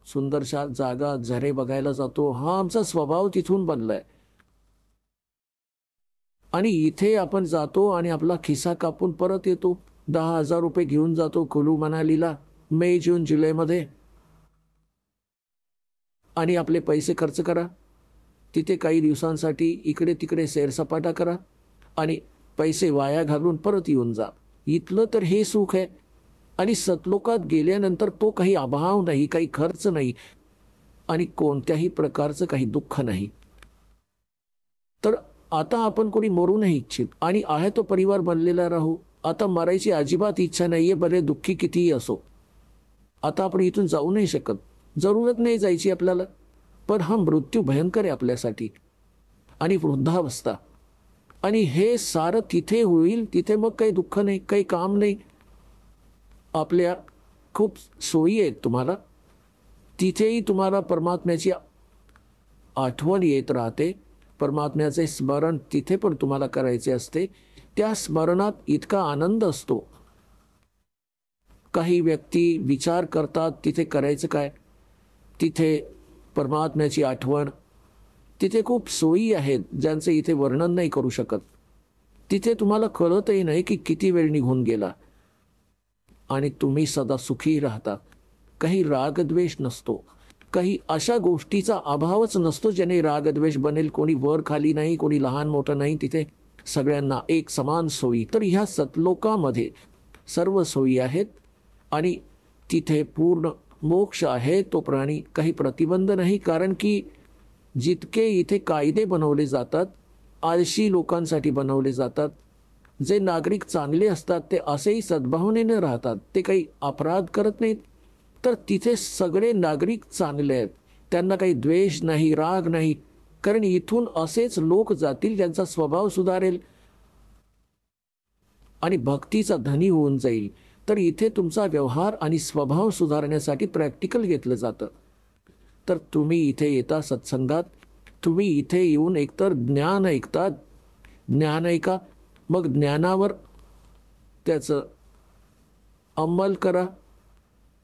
सुंदरशा जागा, झरे बघायला जातो. हा आमचा स्वभाव तिथून बनलाय. आणि इथे आपण जातो आणि आपला खिसा कापून परत येतो. 10,000 रुपये घेऊन जातो कुलू मनालीला मे, जून, जुलैमध्ये, आणि आपले पैसे खर्च करा. तिथे काही दिवसांसाठी इकडे तिकडे सैरसपाटा करा आणि पैसे वाया घालून परत येऊन जा. इथलं तर हे सुख आहे. आणि सतलोकात गेल्यानंतर तो काही अभाव नाही, काही खर्च नाही, आणि कोणत्याही प्रकारचं काही दुःख नाही. तर आता आपण कोणी मरू नाही इच्छित आणि आहे तो परिवार बनलेला राहू. आता मरायची अजिबात इच्छा नाहीये, भले दुःखी कितीही असो. आता आपण इथून जाऊ नाही शकत, जरूरत नाही जायची आपल्याला. पण हा मृत्यू भयंकर आहे आपल्यासाठी, आणि वृद्धावस्था, आणि हे सारं तिथे होईल. तिथे मग काही दुःख नाही, काही काम नाही. आपल्या खूप सोयी आहेत तुम्हाला. तिथेही तुम्हाला परमात्म्याची आठवण येत राहते. परमात्म्याचे स्मरण तिथे पण तुम्हाला करायचे असते. त्या स्मरणात इतका आनंद असतो. काही व्यक्ती विचार करतात तिथे करायचं काय, तिथे परमात्म्याची आठवण. तिथे खूप सोयी आहेत ज्यांचे इथे वर्णन नाही करू शकत. तिथे तुम्हाला कळतही नाही की किती वेळ निघून गेला, आणि तुम्ही सदा सुखी राहता. काही रागद्वेष नसतो, काही अशा गोष्टीचा अभावच नसतो ज्याने रागद्वेष बनेल. कोणी वर खाली नाही, कोणी लहान मोठं नाही. तिथे सगळ्यांना एक समान सोयी. तर ह्या सतलोकामध्ये सर्व सोयी आहेत, आणि तिथे पूर्ण मोक्ष आहे. तो प्राणी काही प्रतिबंध नाही, कारण की जितके इथे कायदे बनवले जातात आळशी लोकांसाठी बनवले जातात. जे नागरिक चांगले असतात ते असेही सद्भावनेने राहतात, ते काही अपराध करत नाहीत. तर तिथे सगळे नागरिक चांगले आहेत, त्यांना काही द्वेष नाही, राग नाही. कारण इथून असेच लोक जातील ज्यांचा स्वभाव सुधारेल आणि भक्तीचा धनी होऊन जाईल. तर इथे तुमचा व्यवहार आणि स्वभाव सुधारण्यासाठी प्रॅक्टिकल घेतलं जातं. तर तुम्ही इथे येता सत्संगात, तुम्ही इथे येऊन एकतर ज्ञान ऐकतात, ज्ञान ऐका, मग ज्ञानावर त्याचं अंमल करा.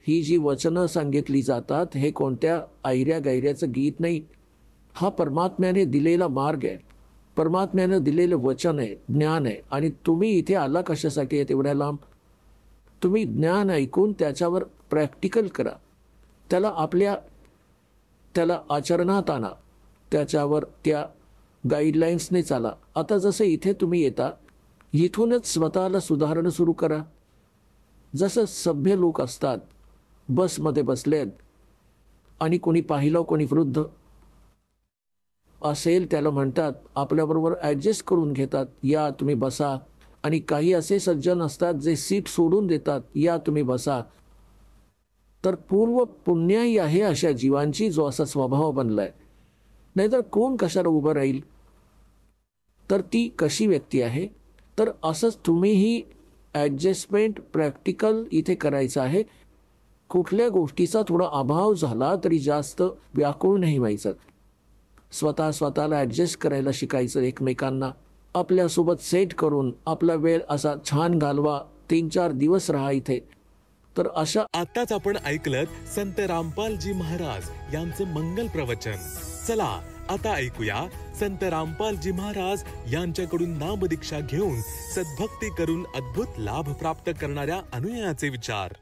ही जी वचनं सांगितली जातात हे कोणत्या ऐऱ्या गैऱ्याचं गीत नाही. हा परमात्म्याने दिलेला मार्ग आहे, परमात्म्याने दिलेलं वचन आहे, ज्ञान आहे. आणि तुम्ही इथे आला कशासाठी आहे तेवढ्या लांब? तुम्ही ज्ञान ऐकून त्याच्यावर प्रॅक्टिकल करा, त्याला आचरणात आणा, त्याच्यावर त्या गाईडलाईन्सने चाला. आता जसं इथे तुम्ही येता, इथूनच स्वतःला सुधारणं सुरू करा. जसं सभ्य लोक असतात बसमध्ये बसलेत आणि कोणी पाहिलं, कोणी वृद्ध असेल त्याला म्हणतात, आपल्याबरोबर ॲडजस्ट करून घेतात, या तुम्ही बसा. आणि काही असे सज्जन असतात जे सीट सोडून देतात, या तुम्ही बसा. तर पूर्व पुण्याई आहे अशा जीवांची, जो असा स्वभाव बनलाय. नाहीतर कोण कशाला उभं राहील. तर ती कशी व्यक्ती आहे. तर असंच तुम्हीही ॲडजस्टमेंट प्रॅक्टिकल इथे करायचं आहे. कुठल्या गोष्टीचा थोडा अभाव झाला तरी जास्त व्याकुळ नाही व्हायचं. स्वतःला ॲडजस्ट करायला शिकायचं, एकमेकांना आपल्यासोबत सेट करून आपला वेळ असा छान घालवा. 3-4 दिवस राहा इथे. तर अशा आताच आपण ऐकलत संत रामपालजी महाराज यांचं मंगल प्रवचन. चला आता ऐकूया संत रामपालजी महाराज यांच्याकडून नामदीक्षा घेऊन सद्भक्ती करून अद्भुत लाभ प्राप्त करणाऱ्या अनुयायाचे विचार.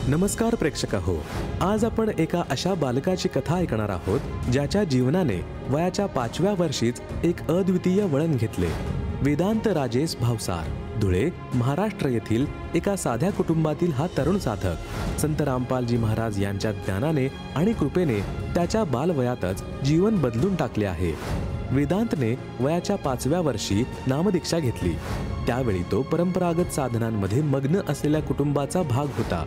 नमस्कार प्रेक्षक हो, आज आपण एका अशा बालकाची कथा ऐकणार आहोत ज्याच्या जीवनाने वयाच्या 5व्या वर्षीच एक अद्वितीय वळण घेतले. वेदांत राजेश भावसार, धुळे, महाराष्ट्र येथील एका साध्या कुटुंबातील हा तरुण साधक संत रामपालजी महाराज यांच्या ज्ञानाने आणि कृपेने त्याच्या बालवयातच जीवन बदलून टाकले आहे. वेदांतने वयाच्या 5व्या वर्षी नामदीक्षा घेतली. त्यावेळी तो परंपरागत साधनांमध्ये मग्न असलेल्या कुटुंबाचा भाग होता.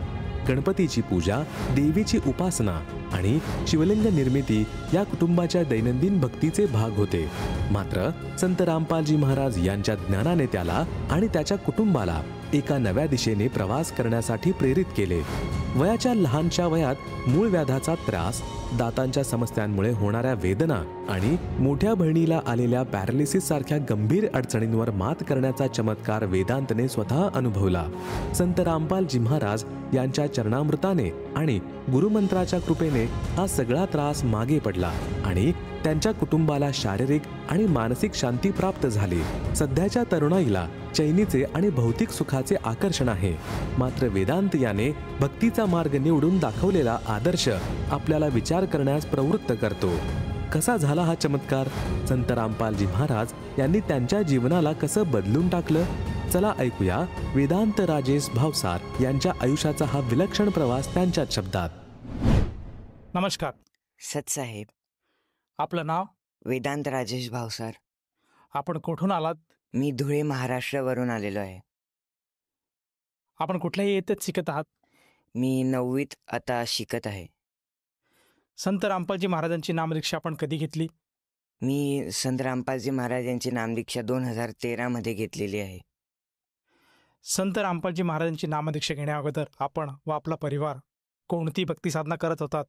गणपतीची पूजा, देवीची उपासना आणि शिवलिंग निर्मिती या कुटुंबाच्या दैनंदिन भक्तीचे भाग होते. मात्र संत रामपालजी महाराज यांच्या ज्ञानाने त्याला आणि त्याच्या कुटुंबाला एका नव्या दिशेने प्रवास करण्यासाठी प्रेरित केले. वयाच्या लहानशा वयात मूळ व्याधाचा त्रास, दातांच्या समस्यांमुळे होणाऱ्या वेदना आणि मोठ्या बहिणीला आलेल्या पॅरालिसिस सारख्या गंभीर अडचणींवर मात करण्याचा चमत्कार वेदांतने स्वतः अनुभवला. संत रामपालजी महाराज यांच्या चरणामृताने आणि गुरुमंत्राच्या कृपेने हा सगळा त्रास मागे पडला आणि त्यांच्या कुटुंबाला शारीरिक आणि मानसिक शांती प्राप्त झाली. सध्याच्या तरुणाईला चैनीचे आणि भौतिक सुखाचे आकर्षण आहे. मात्र वेदांत याने भक्तीचा मार्ग निवडून दाखवलेला आदर्श आपल्याला विचार करण्यास प्रवृत्त करतो. कसा झाला हा चमत्कार? संत रामपालजी महाराज यांनी त्यांच्या जीवनाला कसं बदलून टाकलं? चला ऐकूया वेदांत राजेश भावसार यांच्या आयुष्याचा हा विलक्षण प्रवास त्यांच्या शब्दात. नमस्कार. सतसाहेब, आपलं नाव? वेदांत राजेश भावसार. आपण कुठून आलात? मी धुळे, महाराष्ट्रावरून आलेलो आहे. आपण कुठल्याही येथेच शिकत आहात? मी 9वीत आता शिकत आहे. संत रामपालजी महाराजांची नामदीक्षा आपण कधी घेतली? मी संत रामपालजी महाराज यांची नामदीक्षा 2013 मध्ये घेतलेली आहे. संत रामपालजी महाराजांची नामदीक्षा घेण्याअगोदर आपण व आपला परिवार कोणती भक्ती साधना करत होतात?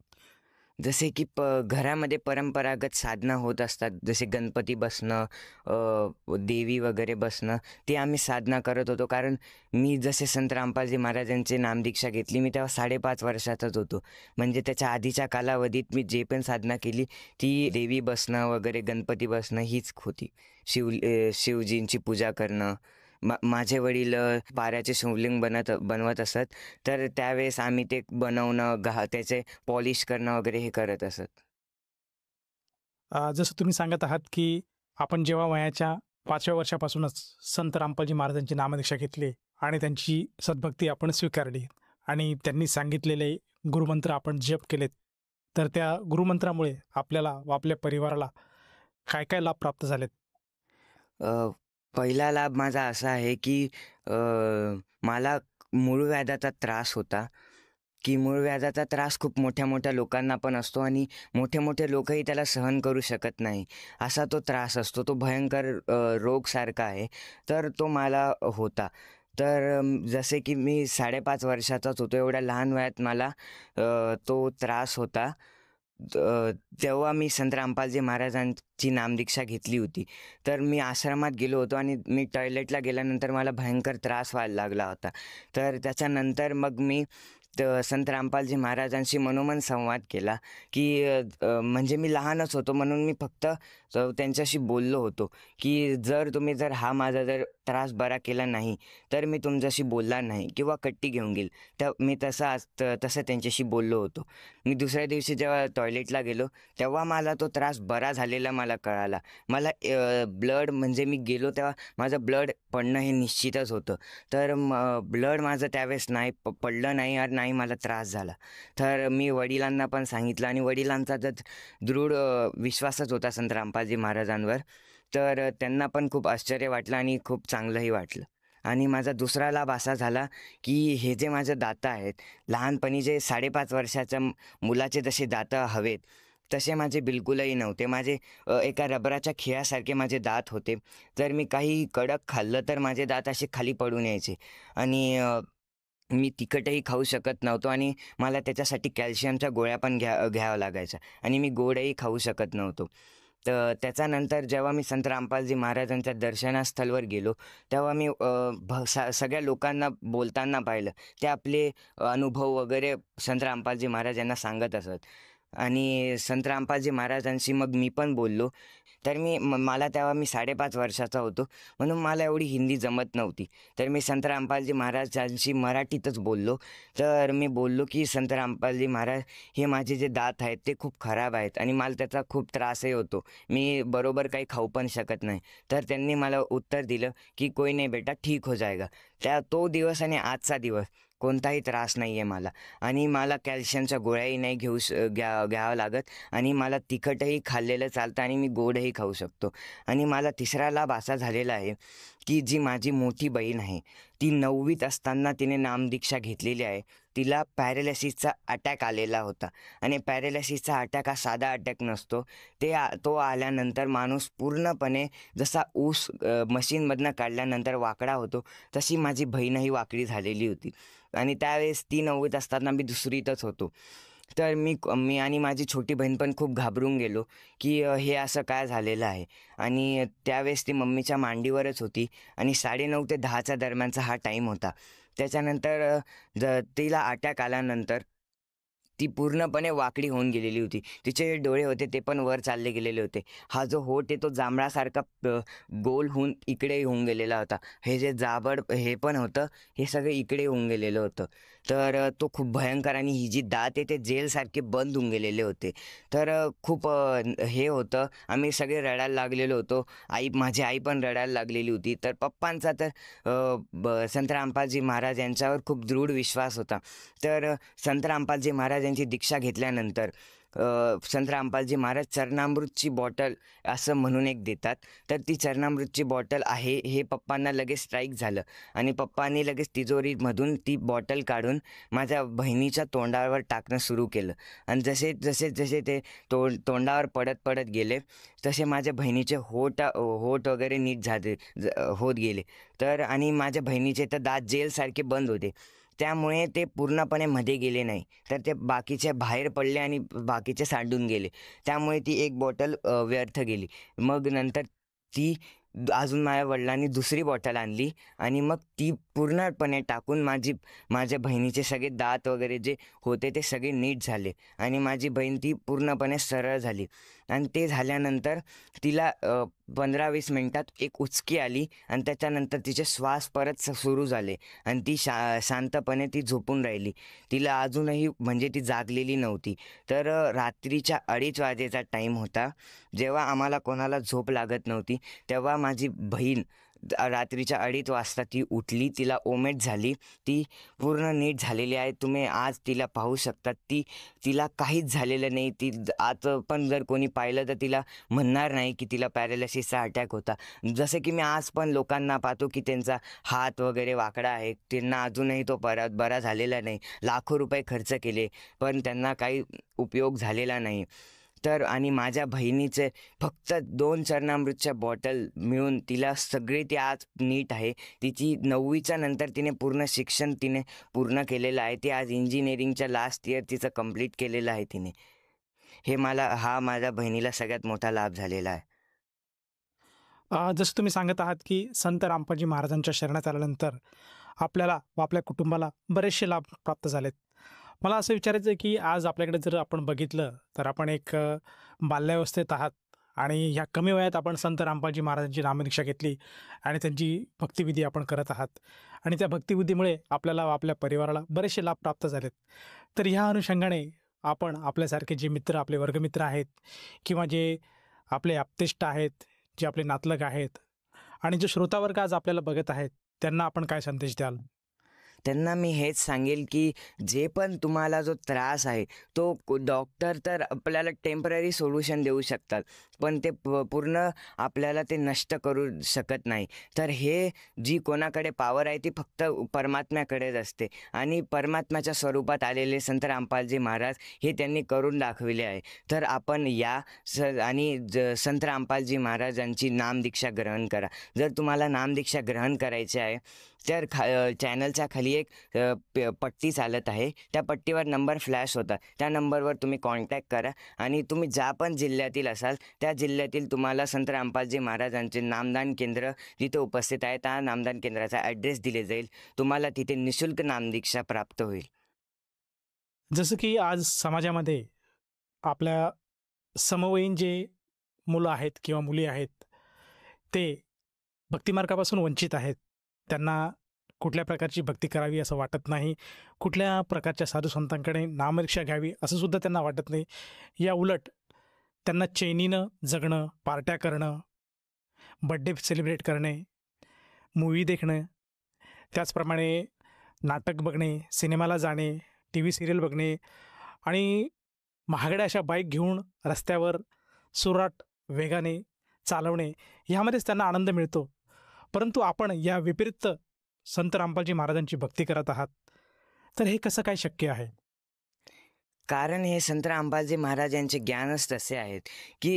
जसे की घरामध्ये परंपरागत साधना होत असतात, जसे गणपती बसणं, देवी वगैरे बसणं, ते आम्ही साधना करत होतो. कारण मी जसे संत रामपालजी महाराजांची नामदीक्षा घेतली, मी तेव्हा 5.5 वर्षाचाच होतो. म्हणजे त्याच्या आधीच्या कालावधीत मी जे पण साधना केली ती देवी बसणं वगैरे, गणपती बसणं हीच होती. शिवजींची पूजा करणं. माझे वडील पाऱ्याचे शिवलिंग बनवत असत, तर त्यावेळेस आम्ही ते बनवणं, त्याचे पॉलिश करणं वगैरे हे करत असत. जसं तुम्ही सांगत आहात की आपण जेव्हा वयाच्या 5व्या वर्षापासूनच संत रामपालजी महाराजांची नामदीक्षा घेतली आणि त्यांची सद्भक्ती आपण स्वीकारली आणि त्यांनी सांगितलेले गुरुमंत्र आपण जप केलेत, तर त्या गुरुमंत्रामुळे आपल्याला व आपल्या परिवाराला काय काय लाभ प्राप्त झालेत? पहिला लाभ माझा असा आहे की मला मूळव्याधाचा त्रास होता, की मूळव्याधाचा त्रास खूप मोठ्या मोठ्या लोकांना पण असतो आणि मोठे मोठे लोकही त्याला सहन करू शकत नाही, असा तो त्रास असतो. तो भयंकर रोगसारखा आहे. तर तो मला होता. तर जसे की मी 5.5 वर्षाचाच होतो, एवढ्या लहान वयात मला तो त्रास होता. तेव्हा मी संत रामपालजी महाराजांची नामदीक्षा घेतली होती. तर मी आश्रमात गेलो होतो आणि मी टॉयलेटला गेल्यानंतर मला भयंकर त्रास व्हायला लागला होता. तर त्याच्यानंतर मग मी संत रामपालजी महाराजांशी मनोमन संवाद केला की म्हणजे मी लहानच होतो म्हणून मी फक्त तर त्यांच्याशी बोललो होतो की जर हा माझा जर त्रास बरा केला नाही तर मी तुमच्याशी बोलणार नाही किंवा कट्टी घेऊन घेईल. तर मी तसं त्यांच्याशी बोललो होतो. मी दुसऱ्या दिवशी जेव्हा टॉयलेटला गेलो तेव्हा मला तो त्रास बरा झालेला मला कळाला. मला ब्लड म्हणजे मी गेलो तेव्हा माझं ब्लड पडणं हे निश्चितच होतं. तर ब्लड माझं त्यावेळेस नाही पडलं नाही आणि नाही मला त्रास झाला. तर मी वडिलांना पण सांगितलं आणि वडिलांचा तर दृढ विश्वासच होता संत रामपालजी महाराजांवर. तर त्यांना पण खूप आश्चर्य वाटलं आणि खूप चांगलंही वाटलं. आणि माझा दुसरा लाभ असा झाला की हे जे माझे दातं आहेत, लहानपणी जे 5.5 वर्षाच्या मुलाचे जसे दातं हवेत तसे माझे बिलकुलही नव्हते. माझे एका रबराच्या खिळ्यासारखे माझे दात होते. जर मी काही कडक खाल्लं तर माझे दात असे खाली पडून यायचे आणि मी तिखटही खाऊ शकत नव्हतो आणि मला त्याच्यासाठी कॅल्शियमच्या गोळ्या पण घ्याव्या लागायच्या आणि मी गोडही खाऊ शकत नव्हतो. तर त्याच्यानंतर जेव्हा मी संत रामपालजी महाराजांच्या दर्शनास्थळावर गेलो तेव्हा मी सगळ्या लोकांना बोलताना पाहिलं. ते आपले अनुभव वगैरे संत रामपालजी महाराज यांना सांगत असत आणि संत रामपालजी महाराजांशी मग मी पण बोललो. तर मला तेव्हा मी 5.5 वर्षाचा होतो म्हणून मला एवढी हिंदी जमत नव्हती. तर मी संत रामपालजी महाराजांशी मराठीतच बोललो. तर मी बोललो की संत रामपालजी महाराज, हे माझे जे दात आहेत ते खूप खराब आहेत आणि मला त्याचा खूप त्रासही होतो. मी बरोबर काही खाऊ पण शकत नाही. तर त्यांनी मला उत्तर दिलं की कोई नाही बेटा, ठीक हो जाएगा. तो दिवस आणि आजचा दिवस कोणताही त्रास नाही आहे मला आणि मला कॅल्शियमच्या गोळ्याही नाही घ्यावं लागत आणि मला तिखटही खाल्लेलं चालतं आणि मी गोडही खाऊ शकतो. आणि मला तिसरा लाभ असा झालेला आहे की जी माझी मोठी बहीण आहे ती 9वीत असताना तिने नामदीक्षा घेतलेली आहे. तिला पॅरालिसिसचा अटॅक आलेला होता आणि पॅरालिसिसचा अटॅक हा साधा अटॅक नसतो. तो आल्यानंतर माणूस पूर्णपणे जसा ऊस मशीनमधनं काढल्यानंतर वाकडा होतो तशी माझी बहीणही वाकडी झालेली होती आणि त्यावेळेस ती 9वीत असताना मी 2रीतच होतो. तर मी आणि माझी छोटी बहीण पण खूप घाबरून गेलो की हे असं काय झालेलं आहे. आणि त्यावेळेस ती मम्मीच्या मांडीवरच होती आणि 9:30 ते 10च्या दरम्यानचा हा टाईम होता. त्याच्यानंतर तिला अटॅक आल्यानंतर ती पूर्णपणे वाकडी होऊन गेलेली होती. तिचे जे डोळे होते ते पण वर चालले गेलेले होते. हा जो होठ आहे तो जांभळासारखा गोल होऊन इकडे होऊन गेलेला होता. हे जे जाबड हे पण होतं हे सगळं इकडे होऊन गेलेलं होतं. तर तो खूप भयंकर आणि ही जी दात आहे ते जेलसारखे बंद होऊन गेलेले होते. तर खूप हे होतं. आम्ही सगळे रडायला लागलेलो होतो. माझी आई पण रडायला लागलेली होती. तर पप्पांचा तर संत रामपालजी महाराज यांच्यावर खूप दृढ विश्वास होता. तर संत रामपालजी महाराज यांची दीक्षा घेतल्यानंतर संत रामपालजी महाराज चरणामृतची बॉटल असं म्हणून एक देतात. तर ती चरणामृतची बॉटल आहे हे पप्पांना लगेच स्ट्राईक झालं आणि पप्पांनी लगेच तिजोरीमधून ती बॉटल काढून माझ्या बहिणीच्या तोंडावर टाकणं सुरू केलं आणि जसे ते तोंडावर पडत गेले तसे माझ्या बहिणीचे होठ वगैरे नीट होत गेले. तर आणि माझ्या बहिणीचे तर दात जेलसारखे बंद होते. त्यामुळे ते पूर्णपणे मध्ये गेले नाही तर ते बाकीचे बाहेर पडले आणि बाकीचे सांडून गेले. त्यामुळे ती एक बॉटल व्यर्थ गेली. मग नंतर ती अजून माझ्या वडिलांनी 2री बॉटल आणली आणि मग ती पूर्णपणे टाकून माझ्या बहिणीचे सगळे दात वगैरे जे होते ते सगळे नीट झाले आणि माझी बहीण ती पूर्णपणे सरळ झाली. आणि ते झाल्यानंतर तिला 15-20 मिनटात एक उचकी आली आणि त्याच्यानंतर तिचे श्वास परत सुरू झाले आणि ती शांतपणे ती झोपून राहिली. तिला अजूनही म्हणजे ती जागलेली नव्हती. तर रात्रीच्या 2:30 वाजेचा टाईम होता. जेव्हा आम्हाला कोणाला झोप लागत नव्हती तेव्हा माझी बहीण रात्रीच्या 2:30 वाजता ती उठली. तिला ओमेट झाली. ती पूर्ण नीट झालेली आहे. तुम्ही आज तिला पाहू शकतात. तिला काहीच झालेलं नाही. ती आज पण जर कोणी पाहिलं तर तिला म्हणणार नाही की तिला पॅरालिसिसचा अटॅक होता. जसं की मी आज पण लोकांना पाहतो की त्यांचा हात वगैरे वाकडा आहे, त्यांना अजूनही तो बरा झालेला नाही. लाखो रुपये खर्च केले पण त्यांना काही उपयोग झालेला नाही. तर आणि माझ्या बहिणीचे फक्त 2 चरणामृतच्या बॉटल मिळून तिला सगळे ती आज नीट आहे. तिची 9वीच्या नंतर तिने पूर्ण शिक्षण पूर्ण केलेलं आहे. ती आज इंजिनिअरिंगच्या लास्ट इयर तिचं कंप्लीट केलेलं आहे तिने. हा माझ्या बहिणीला सगळ्यात मोठा लाभ झालेला आहे. जसं तुम्ही सांगत आहात की संत रामपालजी महाराजांच्या शरणात आल्यानंतर आपल्याला व आपल्या कुटुंबाला बरेचसे लाभ प्राप्त झालेत. मला असं विचारायचं आहे की आज आपल्याकडे जर आपण बघितलं तर आपण एक बाल्यावस्थेत आहात आणि ह्या कमी वयात आपण संत रामपालजी महाराजांची नामदीक्षा घेतली आणि त्यांची भक्तिविधी आपण करत आहात आणि त्या भक्तिविधीमुळे आपल्याला आपल्या परिवाराला बरेचसे लाभ प्राप्त झालेत. तर ह्या अनुषंगाने आपण आपल्यासारखे जे मित्र, आपले वर्गमित्र आहेत किंवा जे आपले आप्तेष्ट आहेत, जे आपले नातलग आहेत आणि जे श्रोतावर्ग आज आपल्याला बघत आहेत, त्यांना आपण काय संदेश द्याल? त्यांना मी हेच सांगेल की जे पण तुम्हाला जो त्रास आहे तो डॉक्टर तर आपल्याला टेम्पररी सोल्युशन देऊ शकतात, पण ते पूर्ण आपल्याला ते नष्ट करू शकत नाही. तर हे जी कोणाकडे पॉवर आहे ती फक्त परमात्म्याकडेच असते आणि परमात्म्याच्या स्वरूपात आलेले संत रामपालजी महाराज हे त्यांनी करून दाखविले आहे. तर आपण या आणि संत रामपालजी महाराजांची नामदीक्षा ग्रहण करा. जर तुम्हाला नामदीक्षा ग्रहण करायची आहे तर चॅनलच्या खाली एक पट्टी चालत आहे, त्या पट्टीवर नंबर फ्लॅश होता, त्या नंबरवर तुम्ही कॉन्टॅक्ट करा आणि तुम्ही ज्या पण जिल्ह्यातील असाल त्या जिल्ह्यातील तुम्हाला संत रामपालजी महाराजांचे नामदान केंद्र जिथे उपस्थित आहे त्या नामदान केंद्राचा ॲड्रेस दिले जाईल. तुम्हाला तिथे निशुल्क नामदीक्षा प्राप्त होईल. जसं की आज समाजामध्ये आपल्या समवयीन जे मुलं आहेत किंवा मुली आहेत ते भक्तिमार्गापासून वंचित आहेत. त्यांना कुठल्या प्रकारची भक्ती करावी असं वाटत नाही, कुठल्या प्रकारच्या साधू संतांकडे नामदीक्षा घ्यावी असं सुद्धा त्यांना वाटत नाही. या उलट त्यांना चैनीनं जगणं, पार्ट्या करणं, बड्डे सेलिब्रेट करणे, मूवी देखणं, त्याचप्रमाणे नाटक बघणे, सिनेमाला जाणे, TV सिरियल बघणे आणि महागड्या अशा बाईक घेऊन रस्त्यावर सुराट वेगाने चालवणे, ह्यामध्येच त्यांना आनंद मिळतो. परंतु आपण या विपरीत संत रामपालजी महाराजांची भक्ती करत आहात, तर हे कसं काय शक्य आहे? कारण हे संत रामपालजी महाराज यांचे ज्ञानच तसे आहेत की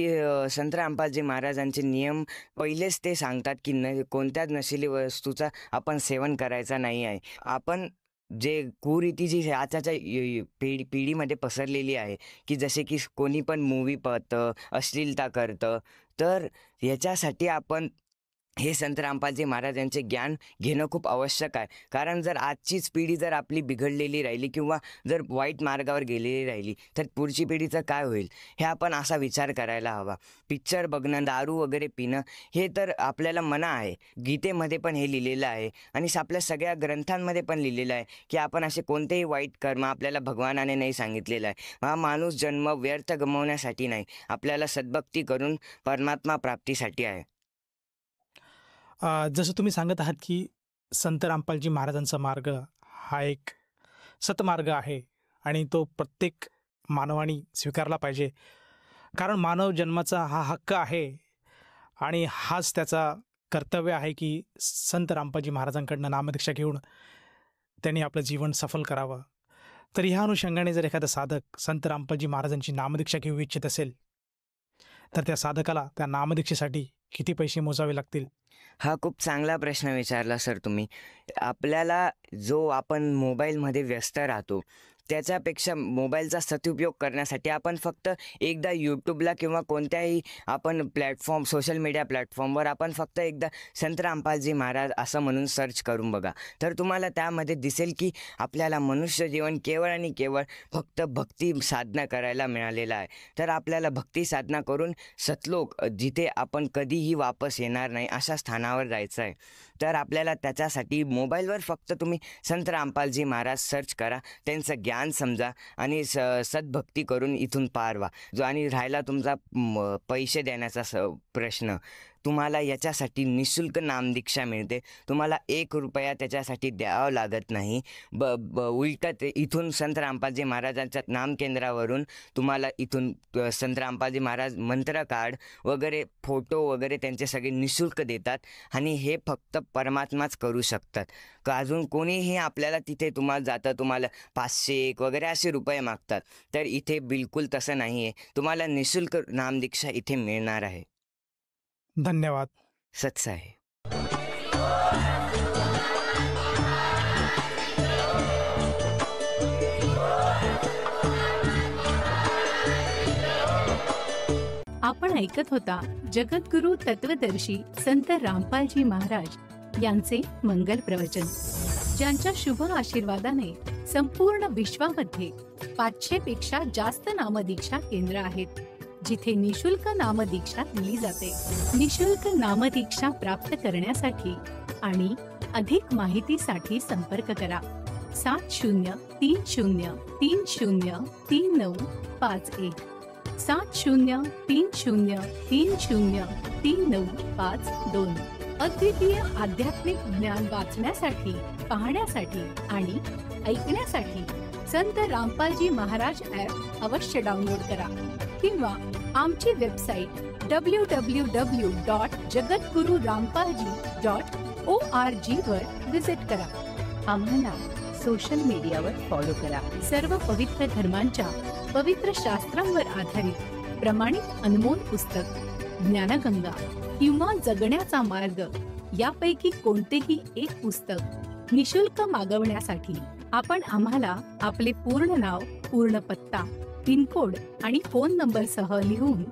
संत रामपालजी महाराजांचे नियम पहिलेच ते सांगतात की कोणत्याच नशिली वस्तूचा आपण सेवन करायचा नाही आहे. आपण जे कुरीती जी आताच्या पिढीमध्ये पसरलेली आहे की जसे की कोणी पण मूवी पाहतं, अश्लीलता करतं, तर याच्यासाठी आपण हे संत रामपालजी महाराजांचे ज्ञान घेणं खूप आवश्यक आहे. कारण जर आजचीच पिढी जर आपली बिघडलेली राहिली किंवा जर वाईट मार्गावर गेलेली राहिली तर पुढची पिढीचं काय होईल हे आपण असा विचार करायला हवा. पिक्चर बघणं, दारू वगैरे पिणं हे तर आपल्याला मना आहे. गीतेमध्ये पण हे लिहिलेलं आहे आणि आपल्या सगळ्या ग्रंथांमध्ये पण लिहिलेलं आहे की आपण असे कोणतेही वाईट कर्म आपल्याला भगवानाने नाही सांगितलेलं आहे. हा माणूस जन्म व्यर्थ गमवण्यासाठी नाही, आपल्याला सद्भक्ती करून परमात्मा प्राप्तीसाठी आहे. जसं तुम्ही सांगत आहात की संत रामपालजी महाराजांचा मार्ग हा एक सतमार्ग आहे आणि तो प्रत्येक मानवाने स्वीकारला पाहिजे. कारण मानव जन्माचा हा हक्क आहे आणि हाच त्याचा कर्तव्य आहे की संत रामपालजी महाराजांकडनं नामदीक्षा घेऊन त्यांनी आपलं जीवन सफल करावं. तर ह्या अनुषंगाने जर एखादा साधक संत रामपालजी महाराजांची नामदीक्षा घेऊ इच्छित असेल तर त्या साधकाला त्या नामदीक्षेसाठी किती पैसे मोजावे लागतील? हा खूप चांगला प्रश्न विचारला सर तुम्ही. आपल्याला जो आपण मोबाईलमध्ये व्यस्त राहतो त्याच्यापेक्षा मोबाईलचा सदुपयोग करण्यासाठी आपण फक्त एकदा यूट्यूबला किंवा कोणत्याही आपण प्लॅटफॉर्म सोशल मीडिया प्लॅटफॉर्मवर आपण फक्त एकदा संत रामपालजी महाराज असं म्हणून सर्च करून बघा, तर तुम्हाला त्यामध्ये दिसेल की आपल्याला मनुष्य जीवन केवळ आणि केवळ फक्त भक्ती साधना करायला मिळालेलं आहे. तर आपल्याला भक्ती साधना करून सतलोक जिथे आपण कधीही वापस येणार नाही अशा स्थानावर जायचं आहे. तर आपल्याला त्याच्यासाठी मोबाईलवर फक्त तुम्ही संत रामपालजी महाराज सर्च करा, त्यांचं ज्ञान समजा आणि सद्भक्ती करून इथून पार व्हा. जो आणि राहिला तुमचा पैसे देण्याचा प्रश्न, तुम्हाला याच्यासाठी निशुल्क नामदीक्षा मिळते. तुम्हाला 1 रुपया त्याच्यासाठी द्यावा लागत नाही. उलट इथून संत रामपालजी महाराजांच्या नामकेंद्रावरून तुम्हाला इथून संत रामपालजी महाराज मंत्र कार्ड वगैरे फोटो वगैरे त्यांचे सगळे निशुल्क देतात आणि हे फक्त परमात्माच करू शकतात. अजून कोणीही आपल्याला तिथे तुम्हाला 500 वगैरे असे रुपये मागतात. तर इथे बिलकुल तसं नाही आहे. तुम्हाला निशुल्क नामदीक्षा इथे मिळणार आहे. धन्यवाद. सच आहे. आपण ऐकत होता जगद्गुरु तत्वदर्शी संत रामपालजी महाराज यांचे मंगल प्रवचन, ज्यांच्या शुभ आशीर्वादाने संपूर्ण विश्वामध्ये 500 पेक्षा जास्त नामदीक्षा केंद्र आहेत, जिथे निशुल्क नामदीक्षा दिली जाते. निशुल्क नामदीक्षा प्राप्त करण्यासाठी आणि अधिक माहितीसाठी संपर्क करा 7030303951 7030303952. अद्वितीय आध्यात्मिक ज्ञान वाचण्यासाठी, पाहण्यासाठी आणि ऐकण्यासाठी संत रामपालजी महाराज ॲप अवश्य डाउनलोड करा किंवा आमची वेबसाईट www.jagatgururampalji.org वर विजिट करा. आम्हाला सोशल मीडियावर फॉलो करा. सर्व पवित्र धर्मांच्या पवित्र शास्त्रांवर आधारित प्रमाणित अनमोल पुस्तक ज्ञानगंगा किंवा जगण्याचा मार्ग यापैकी कोणतेही एक पुस्तक निशुल्क मागवण्यासाठी आपण आम्हाला आपले पूर्ण नाव, पूर्ण पत्ता, पिनकोड आणि फोन नंबर सह लिहून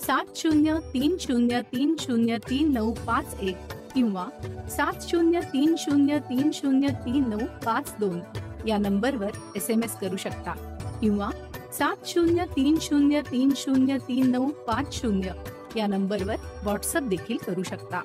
7030303951 किंवा 7030303952 या नंबरवर SMS करू शकता किंवा 7030303950 या नंबरवर व्हॉट्सअप देखील करू शकता.